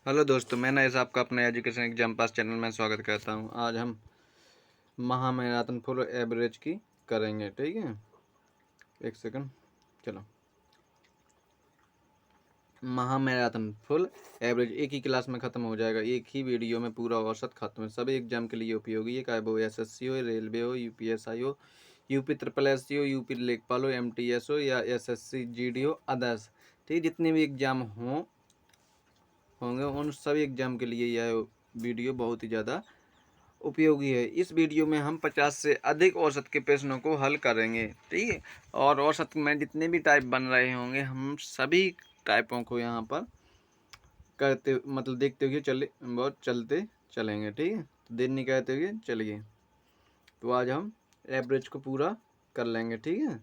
Hello दोस्तों, मैं नरेश आपका अपने एजुकेशन एग्जाम पास चैनल में स्वागत करता हूं। आज हम महा मैराथन फुल एवरेज की करेंगे। ठीक है, एक सेकंड। चलो, महा मैराथन फुल एवरेज एक ही क्लास में ख़त्म हो जाएगा, एक ही वीडियो में पूरा औसत खत्म है। सभी एग्जाम के लिए उपयोगी है, चाहे वो एसएससी हो, रेलवे हो, यूपीएसआई हो, यूपी ट्रिपल एस सी हो, यूपी लेखपाल हो, एमटीएस हो या एसएससी जीडी हो, अदर्स। ठीक, जितने भी एग्जाम होंगे उन सभी एग्जाम के लिए यह वीडियो बहुत ही ज़्यादा उपयोगी है। इस वीडियो में हम 50 से अधिक औसत के प्रश्नों को हल करेंगे। ठीक है, और औसत में जितने भी टाइप बन रहे होंगे हम सभी टाइपों को यहाँ पर करते मतलब देखते हुए चलते चलेंगे। ठीक है, तो देर नहीं करते हुए चलिए। तो आज हम एवरेज को पूरा कर लेंगे। ठीक है,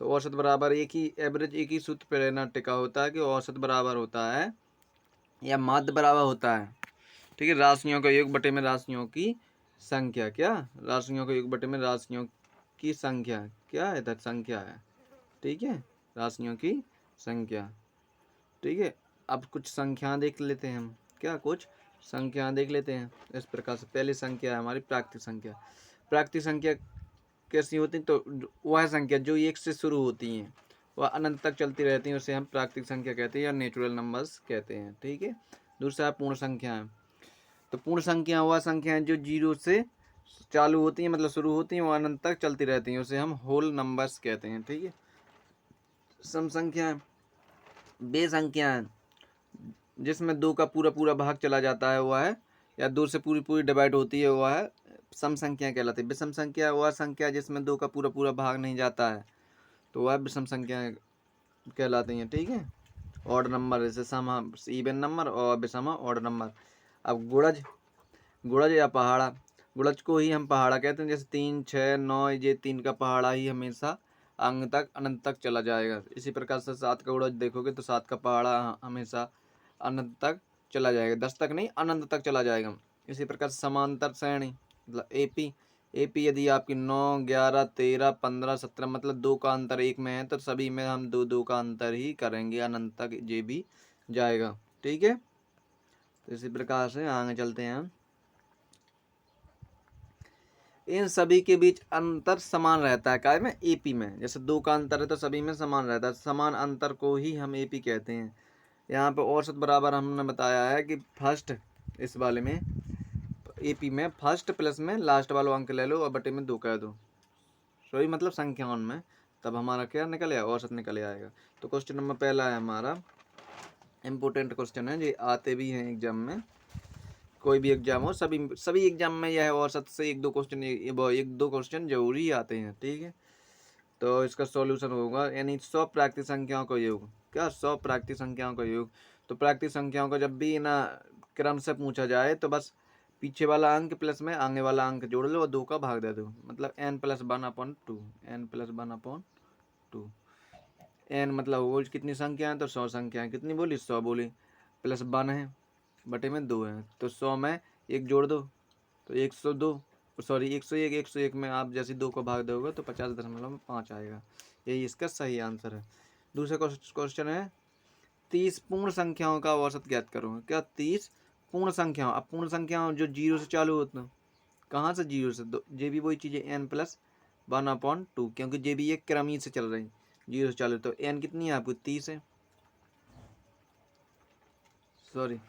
तो औसत बराबर एक ही सूत्र पर रहना टिका होता है कि औसत बराबर होता है या माध्य बराबर होता है। ठीक है, राशियों का योग बटे में राशियों की संख्या। क्या? राशियों का योग बटे में राशियों की संख्या क्या है? संख्या है। ठीक है, राशियों की संख्या। ठीक है, अब कुछ संख्या देख लेते हैं हम। क्या कुछ संख्या देख लेते हैं इस प्रकार से। पहली संख्या है हमारी प्राकृतिक संख्या। प्राकृतिक संख्या कैसी होती है? तो वह संख्या जो एक से शुरू होती हैं वह अनंत तक चलती रहती हैं, उसे हम प्राकृतिक संख्या कहते हैं या नेचुरल नंबर्स कहते हैं। ठीक है, दूसरा है पूर्ण संख्या है। तो पूर्ण संख्या वह संख्या है जो जीरो से चालू होती हैं, मतलब शुरू होती हैं, वो अनंत तक चलती रहती हैं, उसे हम होल नंबर्स कहते हैं। ठीक है, सम संख्या बे संख्या है जिसमें दो का पूरा पूरा भाग चला जाता है वह है, या दो से पूरी पूरी डिवाइड होती है वह है सम संख्या कहलाती है। विषम संख्या वह संख्या जिसमें दो का पूरा पूरा भाग नहीं जाता है, तो वह विषम संख्या कहलाती हैं। ठीक है, ऑड नंबर जैसे सम इवन नंबर और विषम ऑड नंबर। अब गुणज गुणज या पहाड़ा, गुणज को ही हम पहाड़ा कहते हैं। जैसे 3, 6, 9, ये 3 का पहाड़ा ही हमेशा अंग तक अनंत तक चला जाएगा। इसी प्रकार से 7 का गुणज देखोगे तो 7 का पहाड़ा हमेशा अनंत तक चला जाएगा, 10 तक नहीं, अनंत तक चला जाएगा। इसी प्रकार से समांतर श्रेणी मतलब एपी एपी यदि आपकी 9, 11, 13, 15, 17 मतलब 2 का अंतर एक में है तो सभी में हम 2 2 का अंतर ही करेंगे, अनंत तक ये भी जाएगा। ठीक है, तो इसी प्रकार से आगे चलते हैं हम। इन सभी के बीच अंतर समान रहता है। काय में? एपी में। जैसे 2 का अंतर है तो सभी में समान रहता है, समान अंतर को ही हम एपी कहते हैं। यहाँ पे औसत बराबर हमने बताया है कि फर्स्ट इस वाले में एपी में फर्स्ट प्लस में लास्ट वाला अंक ले लो और बटे में 2 कह दो। सॉरी, मतलब संख्याओं में, तब हमारा क्या निकल आएगा? औसत निकल आएगा। तो क्वेश्चन नंबर पहला है हमारा, इम्पोर्टेंट क्वेश्चन है, ये आते भी हैं एग्जाम में। कोई भी एग्जाम हो, सभी एग्जाम में यह औसत से एक दो क्वेश्चन जरूर ही आते हैं। ठीक है, तो इसका सॉल्यूशन होगा यानी 100 प्राकृतिक संख्याओं का योग। क्या? 100 प्राकृतिक संख्याओं का योग। तो प्राकृतिक संख्याओं का जब भी ना क्रम से पूछा जाए तो बस पीछे वाला अंक प्लस में आगे वाला अंक जोड़ लो और 2 का भाग दे दो, मतलब n+1/2। n+1/2। n मतलब वो कितनी संख्या है? तो 100 संख्या है। कितनी बोली? 100 बोली। प्लस 1 है बटे में 2 है, तो 100 में 1 जोड़ दो तो 102। सॉरी, 101। 101 में आप जैसे 2 को भाग दोगे तो 50.5 आएगा। यही इसका सही आंसर है। दूसरा क्वेश्चन है 30 पूर्ण संख्याओं का औसत ज्ञात करो। क्या? 30 पूर्ण संख्याओं। अब पूर्ण संख्याओं जो जीरो से चालू होते हैं, कहाँ से? जीरो से। जे भी वही चीज़ है n+1/2, क्योंकि जे भी एक क्रम ही से चल रही, जीरो से चालू। तो n कितनी है आपको? 30 है। सॉरी,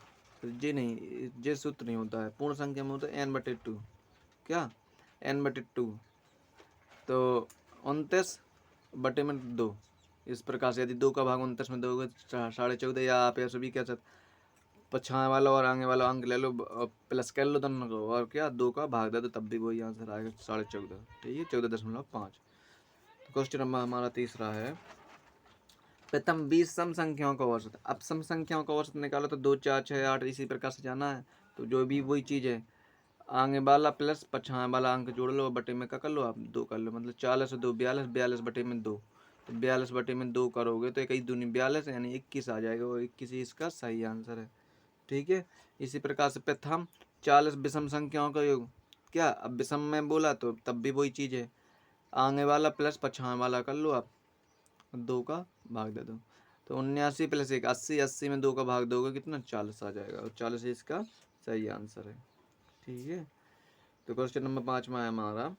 जे नहीं, जे सूत्र नहीं होता है पूर्ण संख्या में, होता है n/2। क्या? n/2। तो 29/2। इस प्रकार से यदि 2 का भाग 29 में दोगे 14.5, या आप ऐसे भी कह सकते पछाए वाला और आगे वाला अंक ले लो, प्लस कर लो दोनों को, और क्या 2 का भाग दे दो, तब भी वही आंसर आएगा 14.5। ठीक है, 14.5। क्वेश्चन नंबर हमारा तीसरा है, प्रथम 20 सम संख्याओं का औसत। अब सम संख्याओं का औसत निकालो तो 2, 4, 6, 8 इसी प्रकार से जाना है। तो जो भी वही चीज़ है, आगे वाला प्लस पछाए वाला अंक जोड़ लो, बटे में क्या कर लो? आप 2 कर लो, मतलब 40 और 2 42, 42 बटे में 2। तो 42 बटे में 2 करोगे तो 1 दूनी 42 यानी 21 आ जाएगा, वो 21 ही इसका सही आंसर है। ठीक है, इसी प्रकार से प्रथम 40 विषम संख्याओं का योग। क्या? अब विषम में बोला तो तब भी वही चीज़ है, आगे वाला प्लस पछाए वाला कर लो आप, 2 का भाग दे दो। तो 79 प्लस 1 80, 80 में 2 का भाग दोगे कितना 40 आ जाएगा, और 40 इसका सही आंसर है। ठीक है, तो क्वेश्चन नंबर 5 में है हमारा,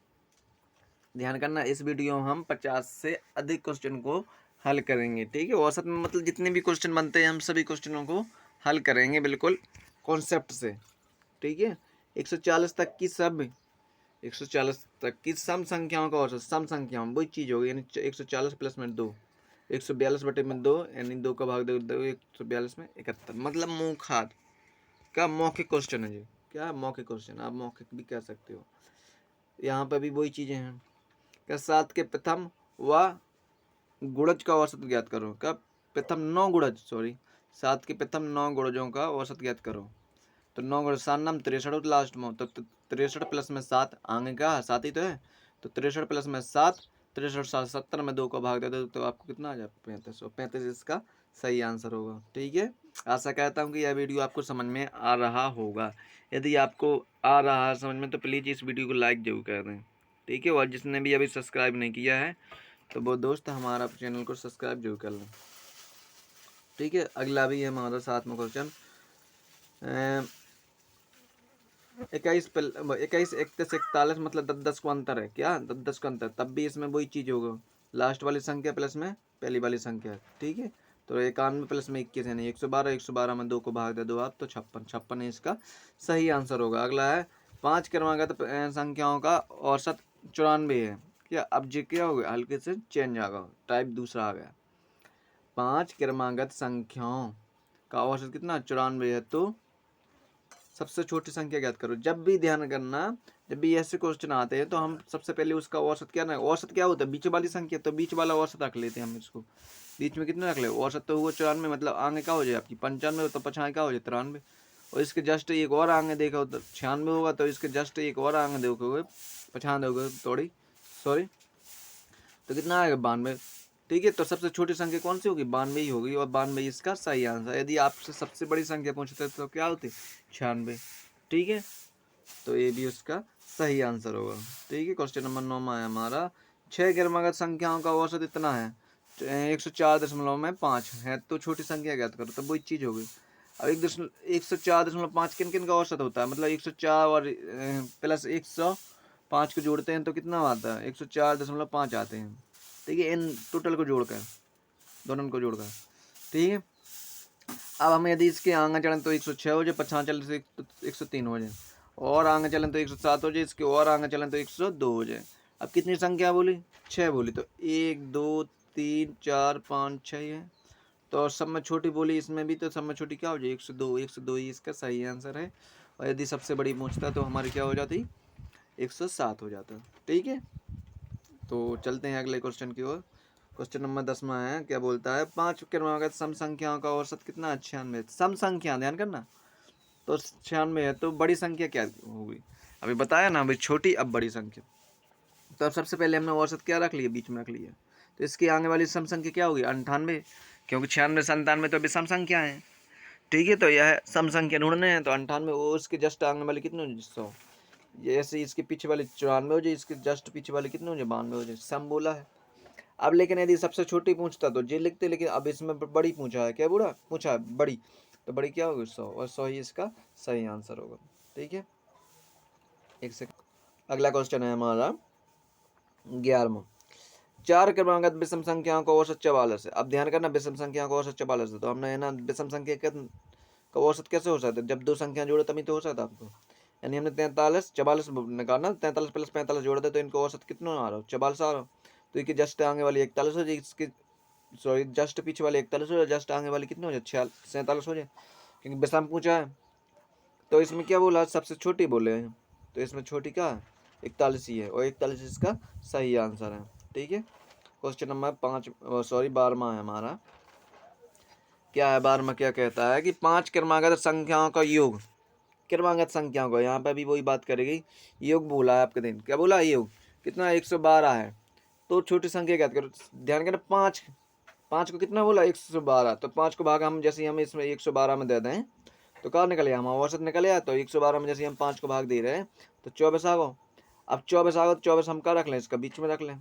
ध्यान करना इस वीडियो में हम 50 से अधिक क्वेश्चन को हल करेंगे। ठीक है, औसत में मतलब जितने भी क्वेश्चन बनते हैं हम सभी क्वेश्चनों को हल करेंगे बिल्कुल कॉन्सेप्ट से। ठीक है, 140 तक की सब 140 तक की सम संख्याओं का औसत, सम संख्याओं वही चीज़ होगी, यानी 140 प्लस में 2, 142 बटे में 2, यानी 2 का भाग दो 142 में 71, मतलब मुँह खाद का मौखिक क्वेश्चन है जी। क्या मौखिक क्वेश्चन, आप मौखिक भी कह सकते हो। यहाँ पर भी वही चीज़ें हैं। क्या 7 के प्रथम व गुणज का औसत ज्ञात करो। क्या प्रथम 9 गुणज, सॉरी 7 के प्रथम 9 गुणजों का औसत ज्ञात करो। तो 9 गुणज 7 नाम 63 लास्ट में, तो 63 प्लस में 7 आगे का 7 ही तो है, तो 63 प्लस में 7, 63 7 70 में 2 का भाग दे दो तो आपको कितना आ जाए 35, और 35 इसका सही आंसर होगा। ठीक है, आशा करता हूँ कि यह वीडियो आपको समझ में आ रहा होगा। यदि आपको आ रहा है समझ में तो प्लीज़ इस वीडियो को लाइक जरूर कर दें। ठीक है, और जिसने भी अभी सब्सक्राइब नहीं किया है तो वो दोस्त हमारा चैनल को सब्सक्राइब जरूर कर लें। ठीक है, अगला भी है हमारा 7वां क्वेश्चन, 21 21 31 41 मतलब 10 10 को अंतर है। क्या 10 10 का अंतर, तब भी इसमें वही चीज़ होगा, लास्ट वाली संख्या प्लस में पहली वाली संख्या। ठीक है, तो 91 प्लस में 21 यानी 112, 112 में 2 को भाग दे दो आप तो 56, 56 इसका सही आंसर होगा। अगला है 5 क्रमागत संख्याओं का औसत 94 है। क्या अब जी क्या हो गया, हल्के से चेंज आ गया, टाइप दूसरा आ गया। 5 क्रमागत संख्याओं का औसत कितना 94 है, तो सबसे छोटी संख्या ज्ञात करो। जब भी ध्यान करना, जब भी ऐसे क्वेश्चन आते हैं तो हम सबसे पहले उसका औसत क्या ना, औसत क्या होता है बीच वाली संख्या, तो बीच वाला औसत रख लेते हैं हम इसको। बीच में कितना रख ले, औसत तो हुआ 94, मतलब आगे का हो जाए आपकी 95, तो पछाए का हो जाए 93, और इसके जस्ट एक और आगे देखो तो 96 होगा, तो इसके जस्ट एक और आगे देखोगे पछा दोगे थोड़ी, सॉरी, तो कितना आएगा 92। ठीक है, तो सबसे छोटी संख्या कौन सी होगी, 92 ही होगी, और 92 इसका सही आंसर। यदि आपसे सबसे बड़ी संख्या पूछते तो क्या होती 96। ठीक है, तो ये भी उसका सही आंसर होगा। ठीक है, क्वेश्चन नंबर 9 में है हमारा, 6 क्रमागत संख्याओं का औसत इतना है 104.5 है, तो छोटी संख्या ज्ञात करो, तो वही चीज़ होगी। अब 104.5 किन किन का औसत होता है, मतलब 104 और प्लस 105 को जोड़ते हैं तो कितना आता है 104.5 आते हैं। ठीक है, इन टोटल को जोड़कर, दोनों को जोड़कर। ठीक है, अब हम यदि इसके आगे चलें तो 106 हो जाए, पछान चले तो 103 हो जाए, और आगे चलें तो 107 हो जाए, इसके और आगे चलें तो 102 हो जाए। अब कितनी संख्या बोली, 6 बोली, तो 1 2 3 4 5 6 है, तो सब में छोटी बोली इसमें भी, तो सब में छोटी क्या हो जाए 102, 102 ही इसका सही आंसर है। और यदि सबसे बड़ी पूछता तो हमारी क्या हो जाती 107 हो जाता। ठीक है, तो चलते हैं अगले क्वेश्चन की ओर। क्वेश्चन नंबर 10 में है, क्या बोलता है 5 क्रमागत सम संख्याओं का औसत कितना 96। सम संख्या ध्यान करना, तो 96 है, तो बड़ी संख्या क्या होगी, अभी बताया ना, अभी छोटी अब बड़ी संख्या। तो अब सबसे पहले हमने औसत क्या रख लिया, बीच में रख लिया, तो इसकी आगे वाली सम संख्या क्या होगी 98, क्योंकि 96 97 तो अभी सम संख्या है। ठीक है, तो यह सम संख्या ढूंढने हैं, तो 98 वो उसके जस्ट आगे वाली कितनी होगी 100, जैसे इसके पीछे वाली 94 हो जाए, इसके जस्ट पीछे वाली कितनी हो जाए 92 हो जाए, सम बोला है। अब लेकिन यदि सबसे छोटी पूछता तो जे लिखते, लेकिन अब इसमें बड़ी पूछा है, क्या बुरा पूछा है बड़ी, तो बड़ी क्या होगी 100, और 100 ही इसका सही आंसर होगा। ठीक है, एक सेकंड, अगला क्वेश्चन है हमारा 11वां, 4 क्रमागत विषम संख्याओं का औसत 44 है। अब ध्यान करना, विषम संख्याओं का औसत 44 है, तो हमने है ना विषम संख्या का औसत कैसे हो सकता है, जब दो संख्या जोड़े तभी तो हो सकता है आपको, यानी हमने 43 44 निकालना, 43 प्लस 45 जोड़ दे तो इनको औसत कितना आ रहा हो 44 आ रहा हो, तो इसके जस्ट आगे वाली 41 हो जाए, इसके सॉरी जस्ट पीछे वाली 41 हो जाए, जस्ट आगे वाली कितनी हो जाए 47 हो जाए, क्योंकि विषम पूछा है। तो इसमें क्या बोला, सबसे छोटी बोले हैं, तो इसमें छोटी क्या है 41 ही है, और 41 इसका सही आंसर है। ठीक है, क्वेश्चन नंबर 5 सॉरी 12वां है हमारा, क्या है 12वां, क्या कहता है कि 5 क्रमागत संख्याओं का योग, क्रमागत संख्याओं का, यहाँ पे भी वही बात करेगी, योग बोला है आपके दिन, क्या बोला योग कितना 112 है, तो छोटी संख्या क्या करो, ध्यान करें 5, 5 को कितना बोला 112, तो 5 को भाग हम जैसे हम इसमें 112 में दे दें तो क्या निकले, हम औसत निकले, तो 112 में जैसे हम 5 को भाग दे रहे हैं तो 24 आ गो। अब 24 आ गो तो 24 हम क्या रख लें, इसका बीच में रख लें,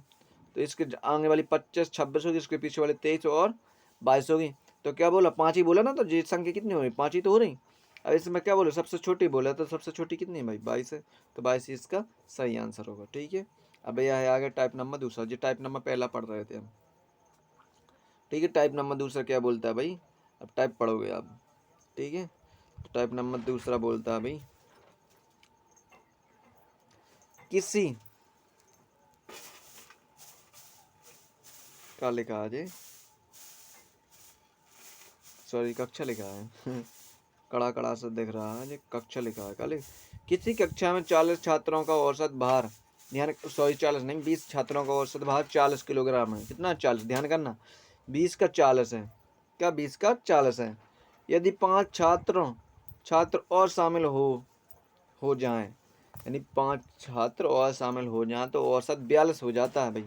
तो इसके आगे वाली 25 26 होगी, इसके पीछे वाली 23 और 22 होगी, तो क्या बोला, 5 ही बोला ना, तो ये संख्या कितनी हो रही, 5 ही तो हो रही। अब इसमें क्या बोले, सबसे छोटी बोला, तो सबसे छोटी कितनी है भाई, 22 है। तो 22 इसका सही आंसर होगा। ठीक है, अब यह है आगे टाइप नंबर दूसरा, जो टाइप नंबर पहला पढ़ रहे थे हम। ठीक है, टाइप नंबर दूसरा क्या बोलता है भाई, अब टाइप पढ़ोगे आप। ठीक है, तो टाइप नंबर दूसरा बोलता है भाई, किसी क्या लिखा है जी, सॉरी कक्षा लिखा है कड़ा कड़ा सा दिख रहा है, ये कक्षा लिखा है काले। किसी कक्षा में 40 छात्रों का औसत भार, ध्यान, सॉरी 40 नहीं, 20 छात्रों का औसत भार 40 किलोग्राम है। कितना, 40, ध्यान करना, 20 का 40 है, क्या 20 का 40 है। यदि 5 छात्र और शामिल हो जाएं, यानी 5 छात्र और शामिल हो जाएं तो औसत 42 हो जाता है भाई।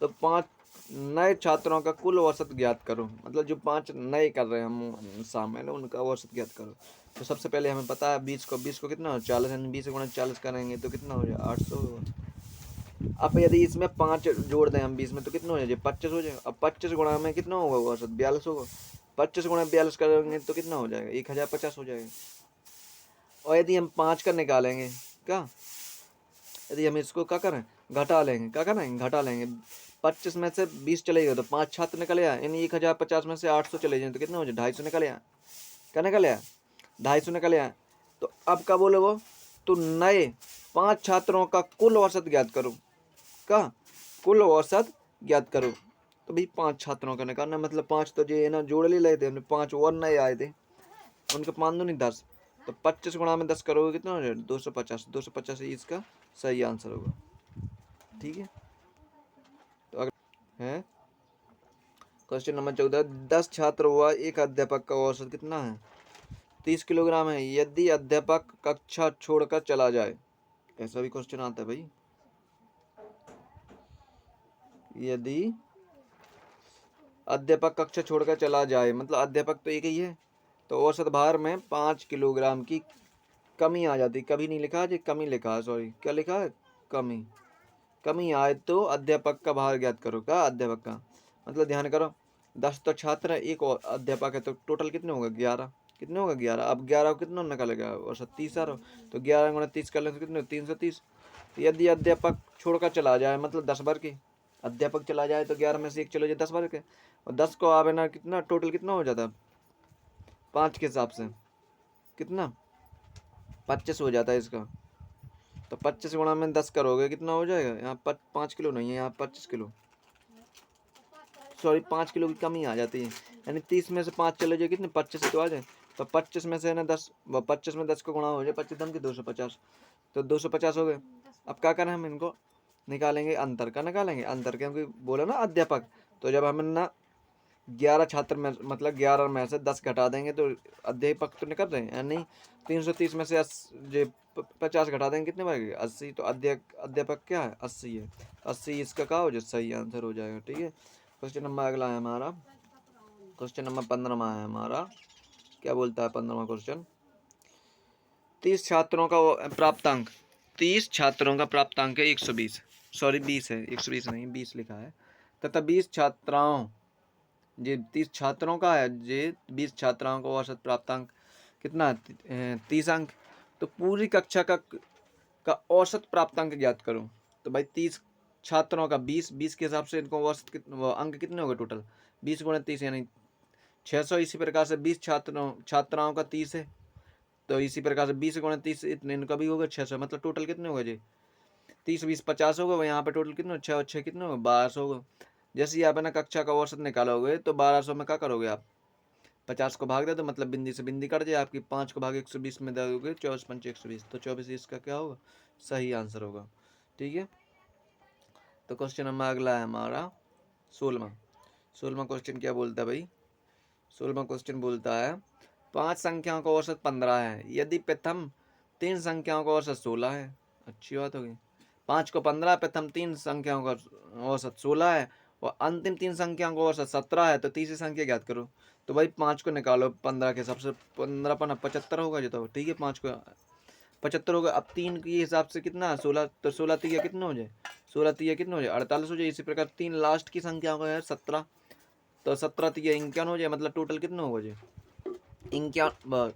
तो 5 नए छात्रों का कुल औसत ज्ञात करो, मतलब जो 5 नए कर रहे हैं हम शामिल, उनका औसत ज्ञात करो। तो सबसे पहले हमें पता है 20 को कितना हो, 40, यानी 20 गुणा 40 करेंगे तो कितना हो जाए, 800। अब यदि इसमें 5 जोड़ दें हम 20 में, तो कितना हो जाए, 25 हो जाएगा। अब 25 गुणा में कितना होगा औसत, 42 होगा। 25 गुणा 42 करेंगे तो कितना हो जाएगा, 1050 हो जाएगा। और यदि हम 5 का निकालेंगे, क्या, यदि हम इसको क्या करें, घटा लेंगे, क्या करेंगे, घटा लेंगे। 25 में से 20 चले गए तो 5 छात्र निकले आए, यानी 1050 में से 800 चले जाए तो कितना हो जाए, 250 निकले आए। क्या निकले आए, 250 निकले आए। तो अब क्या बोले वो, तो नए 5 छात्रों का कुल औसत ज्ञात करो, क्या, कुल औसत ज्ञात करो। तो भाई 5 छात्रों का निकालना, मतलब 5 तो जो है ना जोड़ ले थे हमने, 5 और नए आए थे, उनके 5 दूनी 10। तो 25 गुणा में 10 करोगे कितना हो जाए, 250। 250 ही इसका सही आंसर होगा। ठीक है, तो अगर है क्वेश्चन नंबर 14, 10 छात्र हुआ, एक अध्यापक का औसत कितना है, 30 किलोग्राम है। यदि अध्यापक कक्षा छोड़कर चला जाए, ऐसा भी क्वेश्चन आता है भाई, यदि अध्यापक कक्षा छोड़कर चला जाए, मतलब अध्यापक तो एक ही है, तो औसत भार में 5 किलोग्राम की कमी आ जाती। कभी नहीं लिखा है, कमी लिखा है, सॉरी क्या लिखा है, कमी। कमी आए तो अध्यापक का भार ज्ञात करो, क्या, अध्यापक का, मतलब ध्यान करो, 10 तो छात्र है, एक और अध्यापक है, तो टोटल कितने होगा, 11। कितने होगा, 11। अब 11 को कितना निकालेगा, और 30 आ रहा, तो 11 गुणा 30 कर ले तो कितने, 330। यदि अध्यापक छोड़कर चला जाए, मतलब 10 बार के अध्यापक चला जाए, तो 11 में से एक चलो जाए, 10 बार के, और 10 को आप है ना कितना टोटल कितना हो जाता है, 5 के हिसाब से कितना, 25 हो जाता है इसका। तो 25 गुणा में 10 करोगे कितना हो जाएगा, यहाँ 5 किलो नहीं है, यहाँ 25 किलो, सॉरी 5 किलो की कमी आ जाती है। यानी 30 में से 5 चले जाए कितने, 25 तो आ जाए। तो 25 में से है ना 10, 25 में 10 को गुणा हो जाए, 25 दम की 250, तो 250 हो गए। अब क्या करें, हम इनको निकालेंगे, अंतर का निकालेंगे, अंतर, क्योंकि बोला ना अध्यापक, तो जब हम ना 11 छात्र में, मतलब 11 में से 10 घटा देंगे तो अध्यापक तो निकल रहे हैं, यानी 330 में से 50 घटा देंगे, कितने बनेंगे, 80। तो अध्यापक क्या है, 80 है। 80 इसका क्या हो जाए, सही आंसर हो जाएगा। ठीक है, क्वेश्चन नंबर अगला है हमारा, क्वेश्चन नंबर 15वां है हमारा। क्या बोलता है 15वां क्वेश्चन, 30 छात्रों का प्राप्तांक, 30 छात्रों का प्राप्तांक है 120, सॉरी 20 है, 120 नहीं 20 लिखा है, तथा 20 छात्राओं, ये 30 छात्रों का है, ये 20 छात्राओं का औसत प्राप्तांक कितना है, 30 अंक। तो पूरी कक्षा का औसत प्राप्तांक ज्ञात करो। तो भाई 30 छात्रों का 20 के हिसाब से इनको औसत अंक कितने हो गए टोटल, 20 गुणा 30 यानी 600। इसी प्रकार से 20 छात्राओं का 30 है, तो इसी प्रकार से 20 गुणा 30 इतने इनका भी होगा 600, मतलब टोटल कितने हो गए जी, 30 20 50 होगा। यहाँ पे टोटल कितने, 6 और 6 कितने होगा, 1200 होगा। जैसे ही आप है ना कक्षा का औसत निकालोगे, तो 1200 में क्या करोगे आप, 50 को भाग दे तो मतलब बिंदी से बिंदी कट जाए आपकी, 5 को भाग 120 में दोगे, 24 पंच 120, तो 24 इसका क्या होगा, सही आंसर होगा। ठीक है, तो क्वेश्चन नंबर अगला है हमारा 16वां। 16वां क्वेश्चन क्या बोलता है भाई, 16वां क्वेश्चन बोलता है 5 संख्याओं का औसत 15 है, यदि प्रथम 3 संख्याओं का औसत 16 है। अच्छी बात होगी, 5 को 15, प्रथम 3 संख्याओं का औसत 16 है, और अंतिम 3 संख्याओं का औसत 17 है, तो तीसरी संख्या ज्ञात करो। तो भाई 5 को निकालो 15 के हिसाब से, 15 पना 75 होगा जो, तो ठीक है 5 को 75 होगा। अब 3 के हिसाब से कितना, 16, तो 16 तीया कितना हो जाए, 16 तीया कितना हो जाए, 48 हो जाए। इसी प्रकार 3 लास्ट की संख्या होगा यार 17, तो 17 3 51 हो जाए, मतलब टोटल कितना होगा जी 51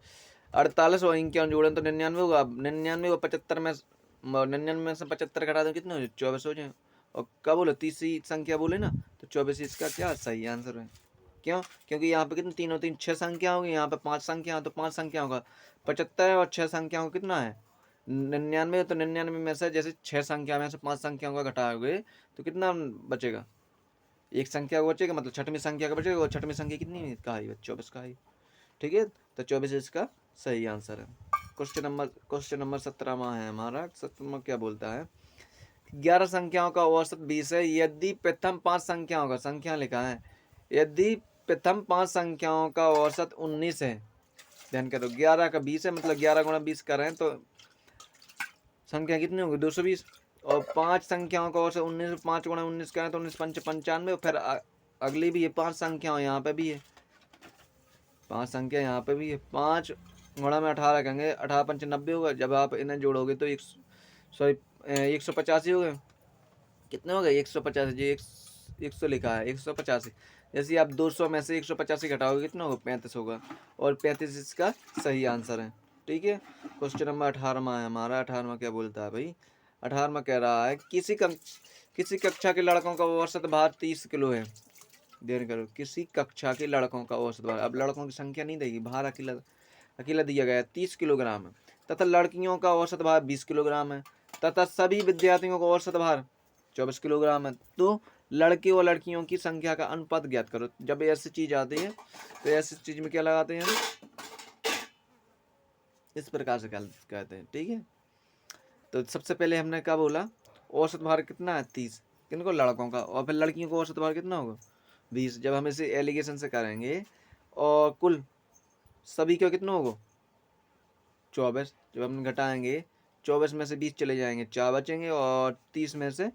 48 और 51 जोड़े तो 99 होगा। अब 99 और 75 में 99 से 75 घटा दो कितने हो जाए 24 हो जाए। और क्या बोले तीसरी संख्या बोले ना, तो 24 इसका क्या सही आंसर है। क्यों? क्योंकि यहाँ पे कितनी 3 और 3 6 संख्या होगी, यहाँ पे 5 संख्या तो 5 संख्या होगा। 75 और 6 संख्याओं का कितना है 99, तो 99 में से जैसे 6 संख्या में से 5 संख्याओं का घटाओगे तो कितना बचेगा, एक संख्या का बचेगा, मतलब छठवीं संख्या का बचेगा। और छठवीं संख्या कितनी का है 24 का है। ठीक है, तो 24 इसका सही आंसर है। क्वेश्चन नंबर 17वां है हमारा। 17वां क्या बोलता है, 11 संख्याओं का औसत 20 है यदि प्रथम 5 संख्याओं का, संख्या लिखा है, यदि प्रथम 5 संख्याओं का औसत 19 है। ध्यान करो 11 का 20 है, मतलब 11 गुणा 20 करें तो संख्या कितनी होगी 220। और 5 संख्याओं का औसत 19, 5 गुणा 19 करें तो 19 पंच 95। फिर अगली भी है 5 संख्या यहाँ पे भी है 5 संख्या, यहाँ पे भी है 5 गुणा में 18 करेंगे, 18 पंच 90 होगा। जब आप इन्हें जोड़ोगे तो 185 हो गए। कितने हो गए 185 जी, 100 लिखा है 185। जैसे आप 200 में से 185 घटाओगे कितना होगा 35 होगा। और 35 इसका सही आंसर है। ठीक है, क्वेश्चन नंबर 18वां है हमारा। 18वां क्या बोलता है भाई, 18वां कह रहा है किसी कक्षा के लड़कों का औसत भार 30 किलो है। ध्यान करो, किसी कक्षा के लड़कों का औसत भार, अब लड़कों की संख्या नहीं देगी, भार अकेला अकेला दिया गया है 30 किलोग्राम है। तथा लड़कियों का औसत भार 20 किलोग्राम है। तथा सभी विद्यार्थियों का औसत भार 24 किलोग्राम है। तो लड़के और लड़कियों की संख्या का अनुपात ज्ञात करो। जब ऐसी चीज आती है तो ऐसी चीज में क्या लगाते हैं हम, इस प्रकार से कहते हैं। ठीक है, तो सबसे पहले हमने क्या बोला, औसत भार कितना है 30, किनको लड़कों का, और फिर लड़कियों का औसत भार कितना होगा 20। जब हम इसे एलिगेशन से करेंगे और कुल सभी का कितना होगा 24। जब हम घटाएंगे 24 में से 20 चले जाएंगे 4 बचेंगे, और 30 में से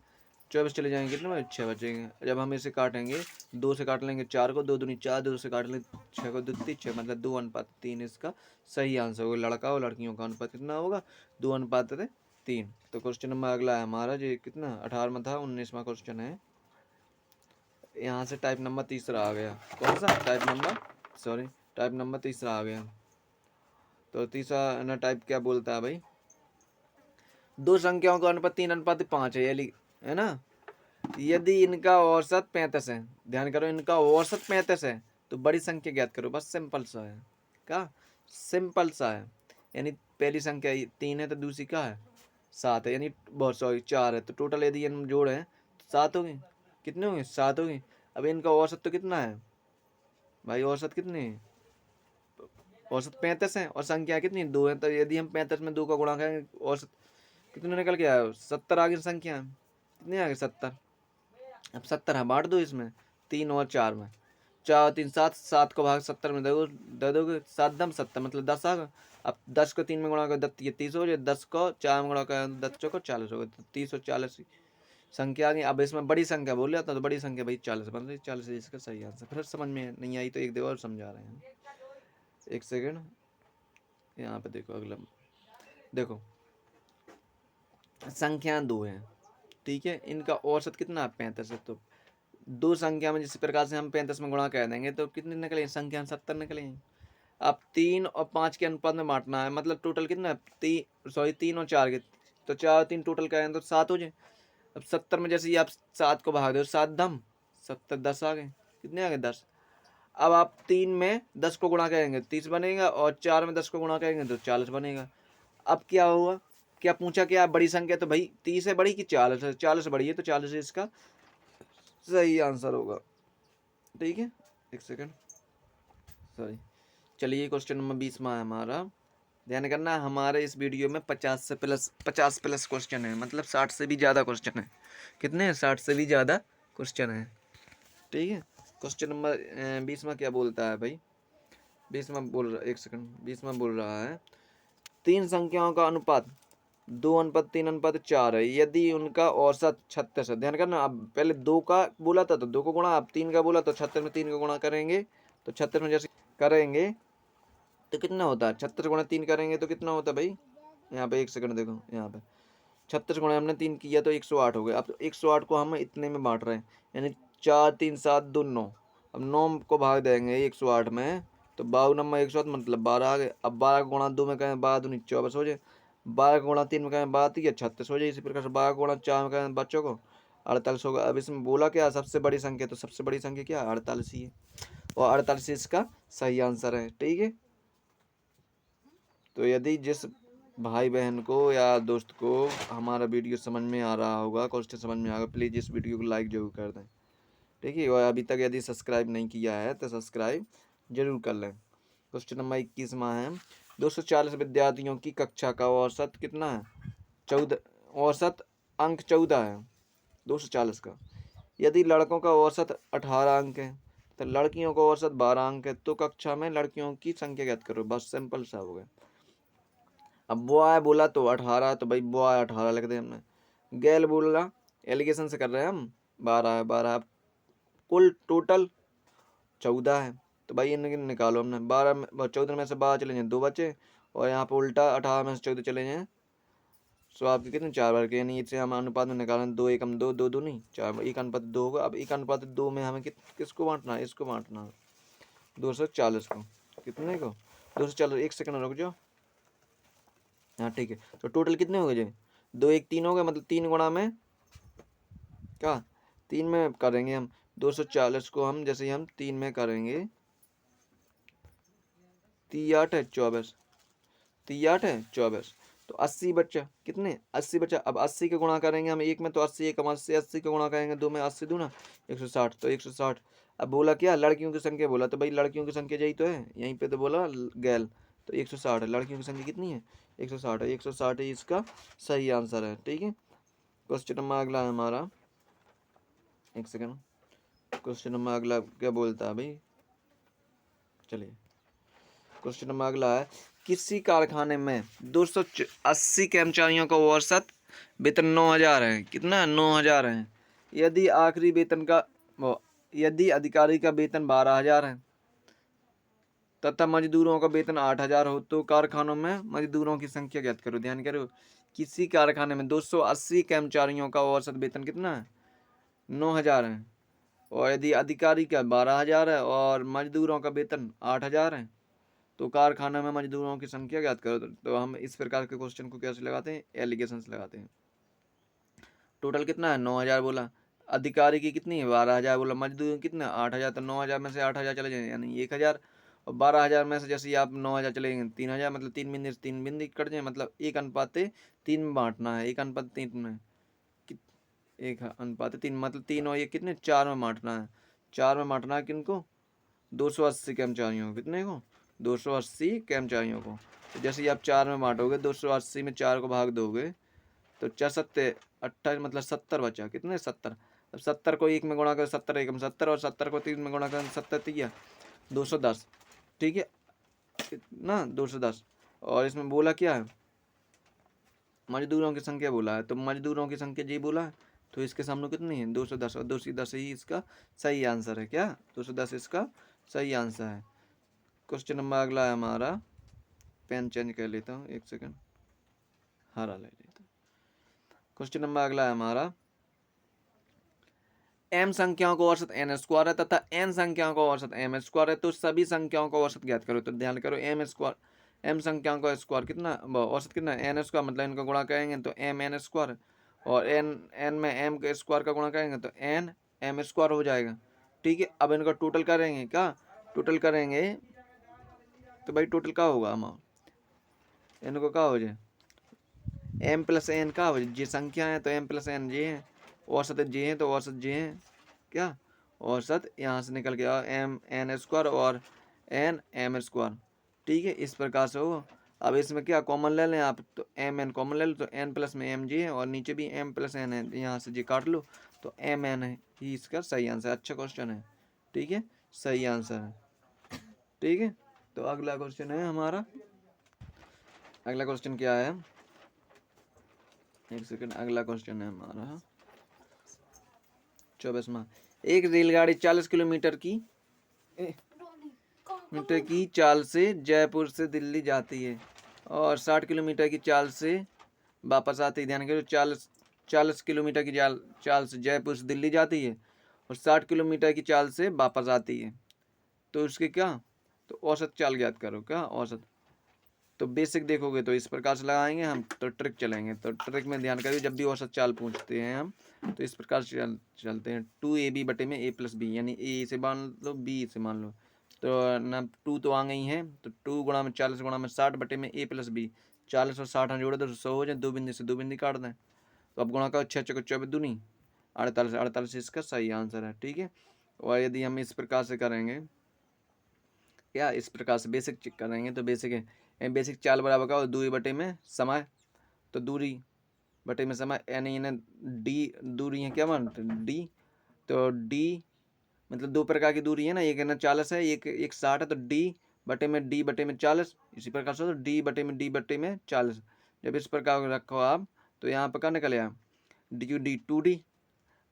24 चले जाएंगे कितने में 6 बचेंगे। जब हम इसे काटेंगे 2 से काट लेंगे 4 को, 2 दूनी 4, 2 से काट लेंगे 6 को, 2 6, मतलब 2:3 इसका सही आंसर होगा। लड़का और लड़कियों का अनुपात कितना होगा 2:3। तो क्वेश्चन नंबर अगला है हमारा जी कितना 18वां था, 19वां क्वेश्चन है। यहाँ से टाइप नंबर तीसरा आ गया। कौन सा टाइप नंबर तीसरा आ गया। तो तीसरा ना टाइप क्या बोलता है भाई, दो संख्याओं का अनुपात 3:5 है ना। यदि इनका औसत 35 है, ध्यान करो इनका औसत 35 है, तो बड़ी संख्या ज्ञात करो। बस सिंपल सा है, क्या सिंपल सा है। यानी पहली संख्या 3 है तो दूसरी क्या है 7 है, यानी बहुत सॉरी 4 है। तो टोटल यदि हम जोड़े तो 7 होंगे। कितने होंगे 7 होंगे। अब इनका औसत तो कितना है भाई, औसत कितने है, औसत 35 है और संख्या कितनी 2 है। तो यदि हम 35 में 2 का गुणा करेंगे औसत कितने निकल के आया 70 आगे संख्या कितने आगे 70। अब 70 है, बांट दो इसमें 3 और 4 में, 4 और 3 7, 7 को भाग 70 में दे दोगे 7 दम 70, मतलब 10 आ गया। अब 10 को 3 में गुणा कर 10 ये 30 हो जाए, 10 को 4 में गुणा कर 10 को 40 हो गए, तो 30 और 40 संख्या आ गई। अब इसमें बड़ी संख्या बोल रहा था तो बड़ी संख्या भाई 40 बन रही, 40 इसका सही आंसर। फिर समझ में नहीं आई तो एक देखो और समझा रहे हैं, एक सेकेंड। यहाँ पे देखो अगला, देखो संख्या 2 है, ठीक है, इनका औसत कितना 35 है। तो दो संख्या में जिस प्रकार से हम 35 में गुणा कर देंगे तो कितनी निकलेगी संख्या 70 निकलेगी। अब 3 और 5 के अनुपात में बांटना है, मतलब टोटल कितना है 3 और 4 के, तो 4 और 3 टोटल करें तो 7 हो जाए। अब 70 में जैसे ही आप 7 को भाग दो 7 दम 70, 10 आ गए, कितने आ गए 10। अब आप 3 में 10 को गुणा करेंगे 30 बनेगा, और 4 में 10 को गुणा करेंगे तो 40 बनेगा। अब क्या हुआ, क्या पूछा क्या बड़ी संख्या, तो भाई 30 है बड़ी कि 40 है, 40 बड़ी है, तो 40 इसका सही आंसर होगा। ठीक है, एक सेकंड सॉरी। चलिए क्वेश्चन नंबर 20 है हमारा। ध्यान करना हमारे इस वीडियो में 50 प्लस क्वेश्चन है, मतलब 60 से भी ज़्यादा क्वेश्चन है। कितने हैं 60 से भी ज़्यादा क्वेश्चन है। ठीक है, क्वेश्चन नंबर 20 क्या बोलता है भाई, 20 बोल रहा, एक सेकंड, 20 बोल रहा है 3 संख्याओं का अनुपात 2:3:4 है यदि उनका औसत 36 है। ध्यान करना, अब पहले 2 का बोला था तो 2 को गुणा, अब 3 का बोला तो 36 में 3 का गुणा करेंगे, तो 36 में जैसे करेंगे तो कितना होता है 36 गुणा 3 करेंगे तो कितना होता है भाई, यहाँ पे एक सेकंड देखो, यहाँ पे 36 गुणा हमने 3 किया तो 108 हो गया। अब 108 को हम इतने में बांट रहे हैं, यानी 4 3 7 2 9, अब 9 को भाग देंगे 108 में, तो 52 में 108 मतलब 12 आ गए। अब 12 को गुणा 2 में कहें 12 दूनी 24 हो जाए, 12 को गुणा 3 में कहें 12 3 36 हो जाए। इसी प्रकार से 12 को गुणा 4 में कहें बच्चों को 48 होगा। अब इसमें बोला क्या सबसे बड़ी संख्या, तो सबसे बड़ी संख्या क्या 48 ही है, और 48 इसका सही आंसर है। ठीक है, तो यदि जिस भाई बहन को या दोस्त को हमारा वीडियो समझ में आ रहा होगा, क्वेश्चन समझ में आएगा, प्लीज़ इस वीडियो को लाइक जरूर कर दें। ठीक है, और अभी तक यदि सब्सक्राइब नहीं किया है तो सब्सक्राइब जरूर कर लें। क्वेश्चन नंबर 21वां है, 240 विद्यार्थियों की कक्षा का औसत कितना है 14, औसत अंक 14 है 240 का। यदि लड़कों का औसत 18 अंक है तो लड़कियों का औसत 12 अंक है, तो कक्षा में लड़कियों की संख्या ज्ञात करो। बस सिंपल सा हो गया। अब बॉय बोला तो 18, तो भाई बॉय 18 लिख दे हमने। गैल बोला, एलिगेशन से कर रहे हैं हम, 12 है 12। कुल टोटल 14 है, तो भाई इनके निकालो हमने। 14 में से 12 चले जाए 2 बचे, और यहाँ पे उल्टा 18 में से 14 चले जाए, सो आपके कितने 4 बार के, यानी इससे हम अनुपात में निकालें 2 एकम 2, 2 दूनी 4, 1 अनुपात 2 होगा। अब 1 अनुपात 2 में हमें किसको बांटना है, इसको बांटना है 240 को। कितने को 240, 1 सेकंड रुक जाओ। हाँ ठीक है, तो टोटल कितने हो गए जी 2 1 3 हो गए, मतलब 3 गुणा में क्या 3 में करेंगे हम 240 को, हम जैसे ही हम 3 में करेंगे 3 8 है 24, 3 8 है 24, तो 80 बच्चा, कितने 80 बच्चा। अब 80 का गुणा करेंगे हम 1 में, तो 80 1 80, 80 का गुणा करेंगे 2 में, 80 दूना 160, तो 160। अब बोला क्या लड़कियों की संख्या बोला, तो भाई लड़कियों की संख्या यही तो है, यहीं पे तो बोला गैल, तो 160 है। लड़कियों की संख्या कितनी है 160 है, 160 ही इसका सही आंसर है। ठीक है, क्वेश्चन नंबर अगला है हमारा, एक सेकंड, क्वेश्चन नंबर अगला क्या बोलता है भाई, चलिए क्वेश्चन नंबर अगला है, किसी कारखाने में 280 कर्मचारियों का औसत वेतन 9000 है। कितना 9000 है। यदि आखिरी वेतन का यदि अधिकारी का वेतन 12000 है तथा मजदूरों का वेतन 8000 हो, तो कारखानों में मजदूरों की संख्या ज्ञात करो। ध्यान करो, किसी कारखाने में 280 कर्मचारियों का औसत वेतन कितना है 9000 है, और यदि अधिकारी का 12000 है और मजदूरों का वेतन 8000 है, तो कारखाना में मजदूरों की संख्या ज्ञात करो। तो हम इस प्रकार के क्वेश्चन को कैसे लगाते हैं, एलिगेशन से लगाते हैं। टोटल कितना है 9000 बोला, अधिकारी की कितनी है 12000 बोला, मजदूर कितना 8000, तो 9000 में से 8000 चले जाएंगे यानी 1000, और 12000 में से जैसे आप 9000 चले जाएंगे 3000, मतलब 3 बिंदु 3 बिंदु कट जाए, मतलब 1 अनुपात 3 में बांटना है, 1 अनुपात 3 में 1 अनुपात 3, मतलब 3 और 1 कितने 4 में बांटना है, 4 में बांटना है किनको 280 कर्मचारियों को। कितने को 280 कर्मचारियों को। तो जैसे ही आप 4 में बांटोगे 280 में 4 को भाग दोगे, तो 4 सत्ते 28, मतलब 70 बचा। कितने 70। अब 70 को 1 में गुणा कर 70 1 में 70, और 70 को 3 में गुणा कर 70 3 210। ठीक है ना 210, और इसमें बोला क्या है मजदूरों की संख्या बोला है, तो मजदूरों की संख्या जी बोला है, तो इसके सामने कितनी है 210, और 210 ही इसका सही आंसर है। क्या 210 इसका सही आंसर है। क्वेश्चन नंबर अगला है हमारा, पेन चेंज कर लेता हूँ एक सेकंड, हरा ले लेता हूँ। क्वेश्चन नंबर अगला है हमारा, m संख्याओं का औसत n स्क्वायर है तथा n संख्याओं का औसत m स्क्वायर है, तो सभी संख्याओं का औसत ज्ञात करो। तो ध्यान करो m स्क्वायर, m संख्याओं का स्क्वायर कितना औसत कितना n स्क्वायर, मतलब इनका गुणा करेंगे तो m n स्क्वायर, और n में m के स्क्वायर का गुणा करेंगे तो n m स्क्वायर हो जाएगा। ठीक है, अब इनका टोटल करेंगे, क्या टोटल करेंगे, तो भाई टोटल क्या होगा हम इनको क्या हो जाए m प्लस n का हो जाए, जी संख्या है तो m प्लस n जी है, औसत जे है तो औसत जे है, क्या औसत यहाँ से निकल गया m n स्क्वायर और n m स्क्वायर। ठीक है, इस प्रकार से हो। अब इसमें क्या कॉमन ले लें आप, तो m n कॉमन ले लो, तो n प्लस में m जी है और नीचे भी m प्लस n है, यहाँ से जी काट लो, तो m n है ही इसका सही आंसर। अच्छा क्वेश्चन है, ठीक है सही आंसर है। ठीक है, तो अगला क्वेश्चन है हमारा, अगला क्वेश्चन क्या है, एक सेकंड, अगला क्वेश्चन है हमारा 24वां, एक रेलगाड़ी 40 किलोमीटर की चाल से जयपुर से दिल्ली जाती है और 60 किलोमीटर की चाल से वापस आती है। ध्यान करो 40 किलोमीटर की चाल से जयपुर से दिल्ली जाती है और 60 किलोमीटर की चाल से वापस आती है, तो उसके क्या, तो औसत चाल ज्ञात करो। क्या औसत, तो बेसिक देखोगे तो इस प्रकार से लगाएंगे हम, तो ट्रिक चलेंगे। तो ट्रिक में ध्यान करिए, जब भी औसत चाल पूछते हैं हम तो इस प्रकार से चलते हैं। 2ab बटे में a प्लस बी, यानी a से मान लो b से मान लो, तो ना 2 तो आ गई हैं, तो 2 गुणा में 40 गुणा में 60 बटे में a प्लस बी। 40 और 60 हम जोड़े तो 100 हो जाए, 2 बिंदु से 2 बिंदु काट दें, तो अब गुणा का 6 चौके 24 दूनी 48, 48 इसका सही आंसर है। ठीक है, और यदि हम इस प्रकार से करेंगे, क्या इस प्रकार से बेसिक चेक करेंगे, तो बेसिक है, बेसिक चाल बराबर का दूरी बटे में समय, तो दूरी बटे में समय, यानी इन्हें डी दूरी है, क्या मान डी, तो डी मतलब दो प्रकार की दूरी है ना, एक है ना 40 है, एक 60 है, तो डी बटे में 40, इसी प्रकार से तो डी बटे में 40। जब इस प्रकार रखो आप, तो यहाँ पर क्या निकले आप, डी 2d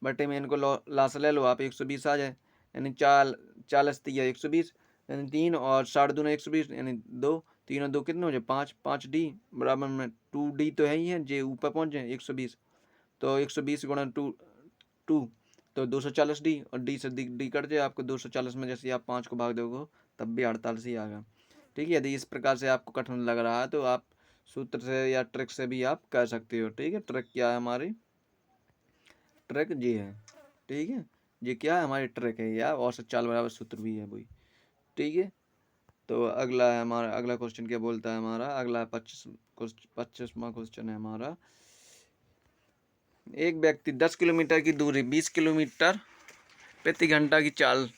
बटे में, इनको लास ले लो आप, 120 आ जाए, यानी 40 तिया 120, यानी 3 और 60 दूना 120, यानी 2, 3 और 2 कितने हो जाए 5, 5d बराबर में 2d तो है ही है, जे ऊपर पहुँच जाए 120, तो 120 गुणा 2 तो 240d, और डी से डी कट जाए आपको 240 में, जैसे आप 5 को भाग दोगे तब भी 48 ही आएगा। ठीक है, यदि इस प्रकार से आपको कठिन लग रहा है तो आप सूत्र से या ट्रिक से भी आप कर सकते हो। ठीक है, ट्रिक क्या है हमारी, ट्रिक जी है। ठीक है, ये क्या है हमारी ट्रिक है यार, औसत चाल बराबर सूत्र भी है वही। ठीक है, तो अगला है हमारा, अगला क्वेश्चन क्या बोलता है हमारा, अगला 25वां क्वेश्चन है हमारा। एक व्यक्ति 10 किलोमीटर की दूरी 20 किलोमीटर प्रति घंटा की चाल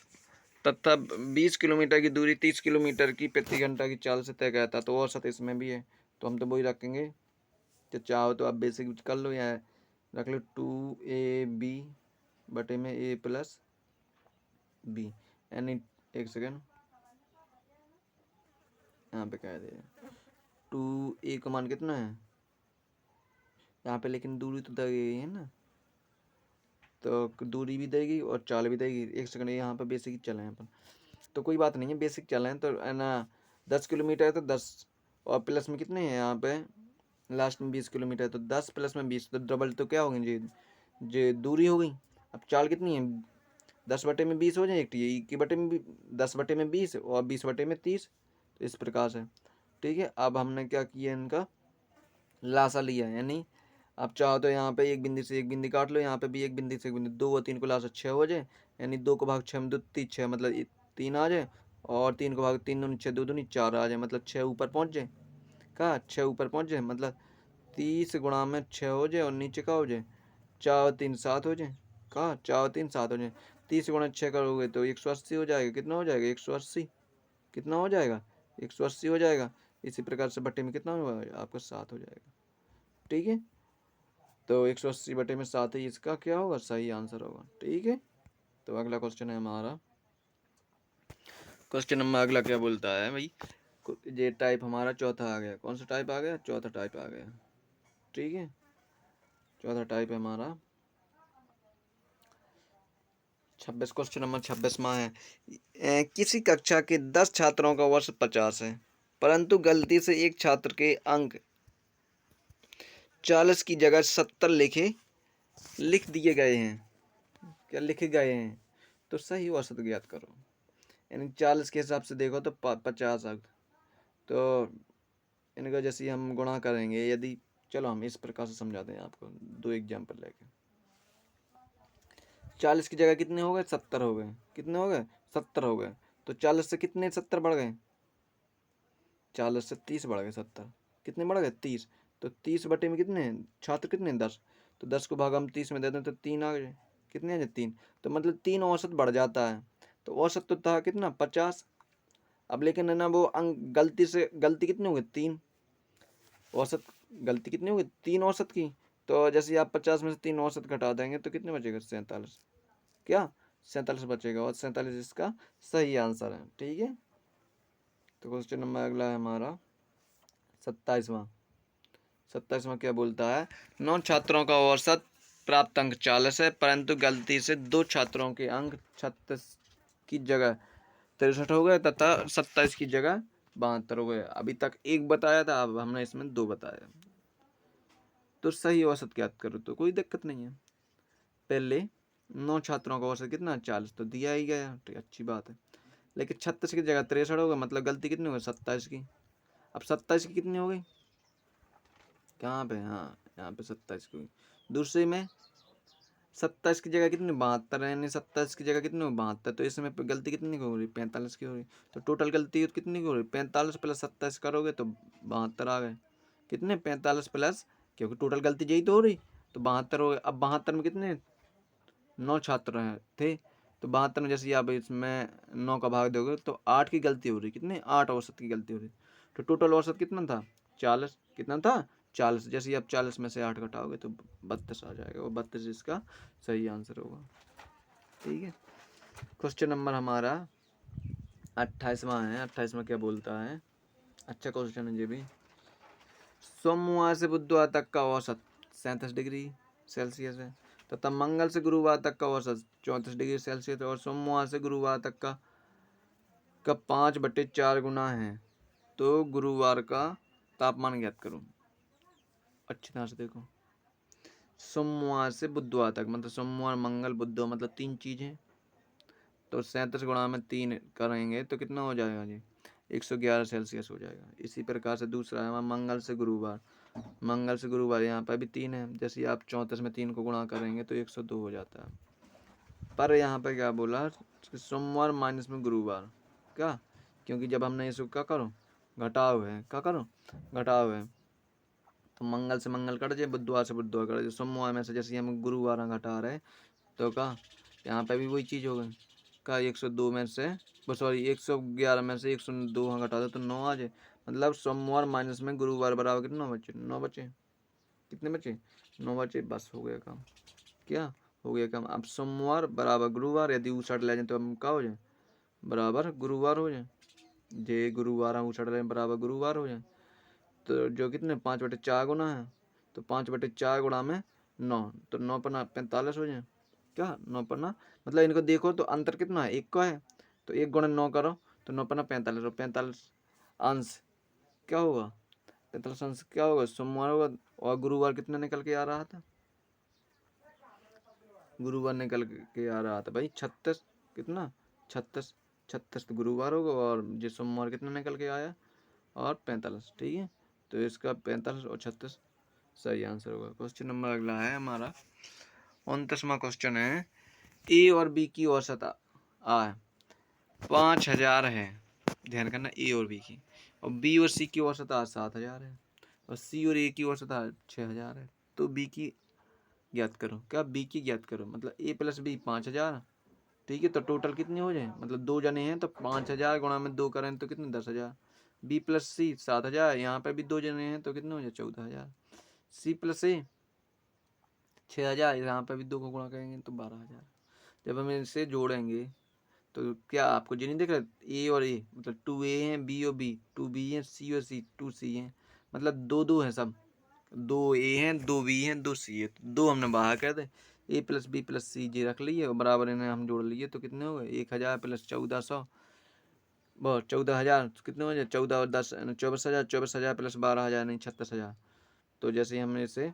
तथा 20 किलोमीटर की दूरी 30 किलोमीटर की प्रति घंटा की चाल से तय करता, तो औसत इसमें भी है, तो हम तो वही रखेंगे। तो चाहो तो आप बेसिक कर लो, या रख लो 2ab बटे में a प्लस बी, यानी एक सेकेंड यहाँ पे कह दे 2a का मान कितना है यहाँ पे, लेकिन दूरी तो दी गई है ना, तो दूरी भी देगी और चाल भी देगी। एक सेकंड यहाँ पे बेसिक चले हैं अपन, तो कोई बात नहीं है, बेसिक चले हैं, तो है ना 10 किलोमीटर है तो 10 और प्लस में कितने हैं यहाँ पे लास्ट में 20 किलोमीटर है, तो 10 प्लस में 20, तो डबल तो क्या होगी जी दूरी हो गई। अब चाल कितनी है 10 बटे में 20 हो जाए, एक की बटे में 10 बटे में 20 और 20 बटे में 30, तो इस प्रकार से। ठीक है, अब हमने क्या किया, इनका लासा लिया, यानी आप चाहो तो यहाँ पे एक बिंदु से एक बिंदु काट लो, यहाँ पे भी एक बिंदु से एक बिंदु, 2 और 3 को लासा 6 हो जाए, यानी 2 को भाग 6 में 2 3 6 मतलब 3 आ जाए, और 3 को भाग 3 दूनी 6 2 दूनी 4 आ जाए, मतलब 6 ऊपर पहुँच जाए। कहा 6 ऊपर पहुँच जाए, मतलब 30 गुणा में 6 हो जाए, और नीचे का हो जाए 4 3 7 हो जाए। कहा 4 3 7 हो जाए, 30 गुणा 6 करोगे तो 180 हो जाएगा। कितना हो जाएगा 180, कितना हो जाएगा 180 हो जाएगा। इसी प्रकार से बटे में कितना होगा आपका 7 हो जाएगा। ठीक है, तो 180 बटे में 7 ही इसका क्या होगा सही आंसर होगा। ठीक है, तो अगला क्वेश्चन है हमारा, क्वेश्चन नंबर अगला क्या बोलता है भाई, ये टाइप हमारा चौथा आ गया। कौन सा टाइप आ गया, चौथा टाइप आ गया। ठीक है, चौथा टाइप है हमारा 26, क्वेश्चन नंबर 26वां है। किसी कक्षा के 10 छात्रों का वर्ष 50 है, परंतु गलती से एक छात्र के अंक 40 की जगह 70 लिख दिए गए हैं। क्या लिखे गए हैं, तो सही औसत ज्ञात करो। यानी 40 के हिसाब से देखो तो 50 अंक, तो इनका जैसे हम गुणा करेंगे, यदि चलो हम इस प्रकार से समझाते हैं आपको, दो एग्जाम्पल लेके। 40 की जगह कितने हो गए 70 हो गए, कितने हो गए 70 हो गए, तो 40 से कितने 70 बढ़ गए, 40 से 30 बढ़ गए, 70 कितने बढ़ गए 30, तो 30 बटे में कितने छात्र कितने 10, तो 10 को भाग हम 30 में दे दें तो 3 आ गए, कितने आ जाए 3, तो मतलब 3 औसत बढ़ जाता है। तो औसत तो था कितना 50, अब लेकिन है ना वो अंक गलती कितनी हो गई 3, औसत गलती कितनी होगी 3 औसत की, तो जैसे आप 50 में से 3 औसत घटा देंगे तो कितने बचेगा 47, क्या 47 बचेगा, और 47 इसका सही आंसर है। ठीक है, तो क्वेश्चन नंबर अगला है हमारा 27वां। 27वां क्या बोलता है, 9 छात्रों का औसत प्राप्त अंक 40 है, परंतु गलती से 2 छात्रों के अंक 36 की जगह 63 हो गए तथा 27 की जगह 72 हो गए। अभी तक एक बताया था, अब हमने इसमें 2 बताया, तो सही औसत ज्ञात करो, तो कोई दिक्कत नहीं है। पहले 9 छात्रों का औसत कितना 40, तो दिया ही गया, ठीक अच्छी बात है। लेकिन 36 की जगह 63 होगा, मतलब गलती कितनी होगी 27 की। अब 27 की कितनी हो गई, कहाँ पे, हाँ यहाँ पे 27 की हुई। दूसरे में 27 की जगह कितनी 72 है, यानी 27 की जगह कितनी हो 72, तो इसमें गलती कितनी की हो रही 45 की हो रही। तो टोटल गलती कितनी की हो रही 45 प्लस 27 करोगे तो 72 आ गए। कितने 45 प्लस, क्योंकि टोटल गलती यही तो हो रही, तो 72 हो गए। अब 72 में कितने 9 छात्र हैं थे, तो 72 में जैसे आप इसमें 9 का भाग दोगे तो 8 की गलती हो रही, कितने 8 औसत की गलती हो रही। तो टोटल औसत कितना था 40, कितना था 40, जैसे आप 40 में से 8 घटाओगे तो 32 आ जाएगा, वो 32 इसका सही आंसर होगा। ठीक है, क्वेश्चन नंबर हमारा 28वां है। 28वां क्या बोलता है, अच्छा क्वेश्चन है ये भी। सोमवार से बुधवार तक का औसत 37 डिग्री सेल्सियस है, तथा मंगल से गुरुवार तक का औसत 34 डिग्री सेल्सियस है, और सोमवार से गुरुवार तक का 5/4 गुना है, तो गुरुवार का तापमान ज्ञात करो। अच्छी तरह से देखो, सोमवार से बुधवार तक मतलब सोमवार मंगल बुधवार मतलब 3 चीज़ें, तो 37 गुणा में 3 करेंगे तो कितना हो जाएगा जी 111 सेल्सियस हो जाएगा। इसी प्रकार से दूसरा है मंगल से गुरुवार, मंगल से गुरुवार यहाँ पर भी 3 है, जैसे आप 34 में 3 को गुणा करेंगे तो 102 हो जाता है। पर यहाँ पे क्या बोला, सोमवार माइनस में गुरुवार, क्या, क्योंकि जब हमने इसको क्या करो घटाव है, क्या करो घटाव है, तो मंगल से मंगल कट जाए, बुधवार से बुधवार कट जाए, सोमवार में से जैसे हम गुरुवार घटा रहे तो का यहाँ पे भी वही चीज़ हो गई का 102 में से सॉरी 111 में से 102 घटा दो तो 9 आ जाए, मतलब सोमवार माइनस में गुरुवार बराबर कितना बचे 9 बचे, कितने बचे 9 बचे, बस हो गया काम, क्या हो गया काम। अब सोमवार बराबर गुरुवार, यदि ऊसट ले जाए तो हम क्या हो जाए बराबर गुरुवार हो जाए, जे गुरुवार हम ऊसट ले बराबर गुरुवार हो जाए, तो जो कितने 5/4 गुना है, तो 5/4 गुणा में 9, तो 9 पन्ना 45 हो जाए, क्या 9 पन्ना, मतलब इनको देखो तो अंतर कितना है 1 का है, तो 1 गुणा 9 करो तो 9 पन्ना 45 और 45 अंश क्या होगा 45 अंश क्या होगा सोमवार होगा। और गुरुवार कितना निकल के आ रहा था, गुरुवार निकल के आ रहा था भाई 36, कितना 36, 36 तो गुरुवार होगा, और जो सोमवार कितना निकल के आया और 45, ठीक है, तो इसका 45 और 36 सही आंसर होगा। क्वेश्चन नंबर अगला है हमारा 29वां क्वेश्चन है, ए और बी की औसत आ 5000 है, ध्यान करना ए और बी की, और बी और सी की औसत आ 7000 है, और सी और ए की औसत आ 6000 है, तो बी की ज्ञात करो, क्या बी की ज्ञात करो, मतलब ए प्लस बी 5000, ठीक है, तो टोटल कितने हो जाए, मतलब 2 जने हैं तो 5000 गुणा में 2 करें तो कितने 10,000, बी प्लस सी 7000, यहाँ पे भी 2 जने हैं तो कितने हो जाए 14,000, सी प्लस ए 6,000, यहाँ पे भी 2 को गुणा करेंगे तो 12,000। जब हम इसे जोड़ेंगे तो क्या आपको ये नहीं दिख रहा ए और ए, मतलब 2 ए हैं, बी और बी, 2 बी हैं, सी और सी 2 सी हैं, मतलब 2 2 हैं सब, 2 ए हैं 2 बी हैं 2 सी है, तो 2 हमने बाहर कर दे, ए प्लस बी प्लस सी जी रख लिए और बराबर इन्हें हम जोड़ लिए तो कितने हो गए 1,000 प्लस 1400, बहुत 14,000 कितने हो जाए 14 और 10 24,000, 24,000 प्लस 12,000 नहीं 36,000, तो जैसे हमने इसे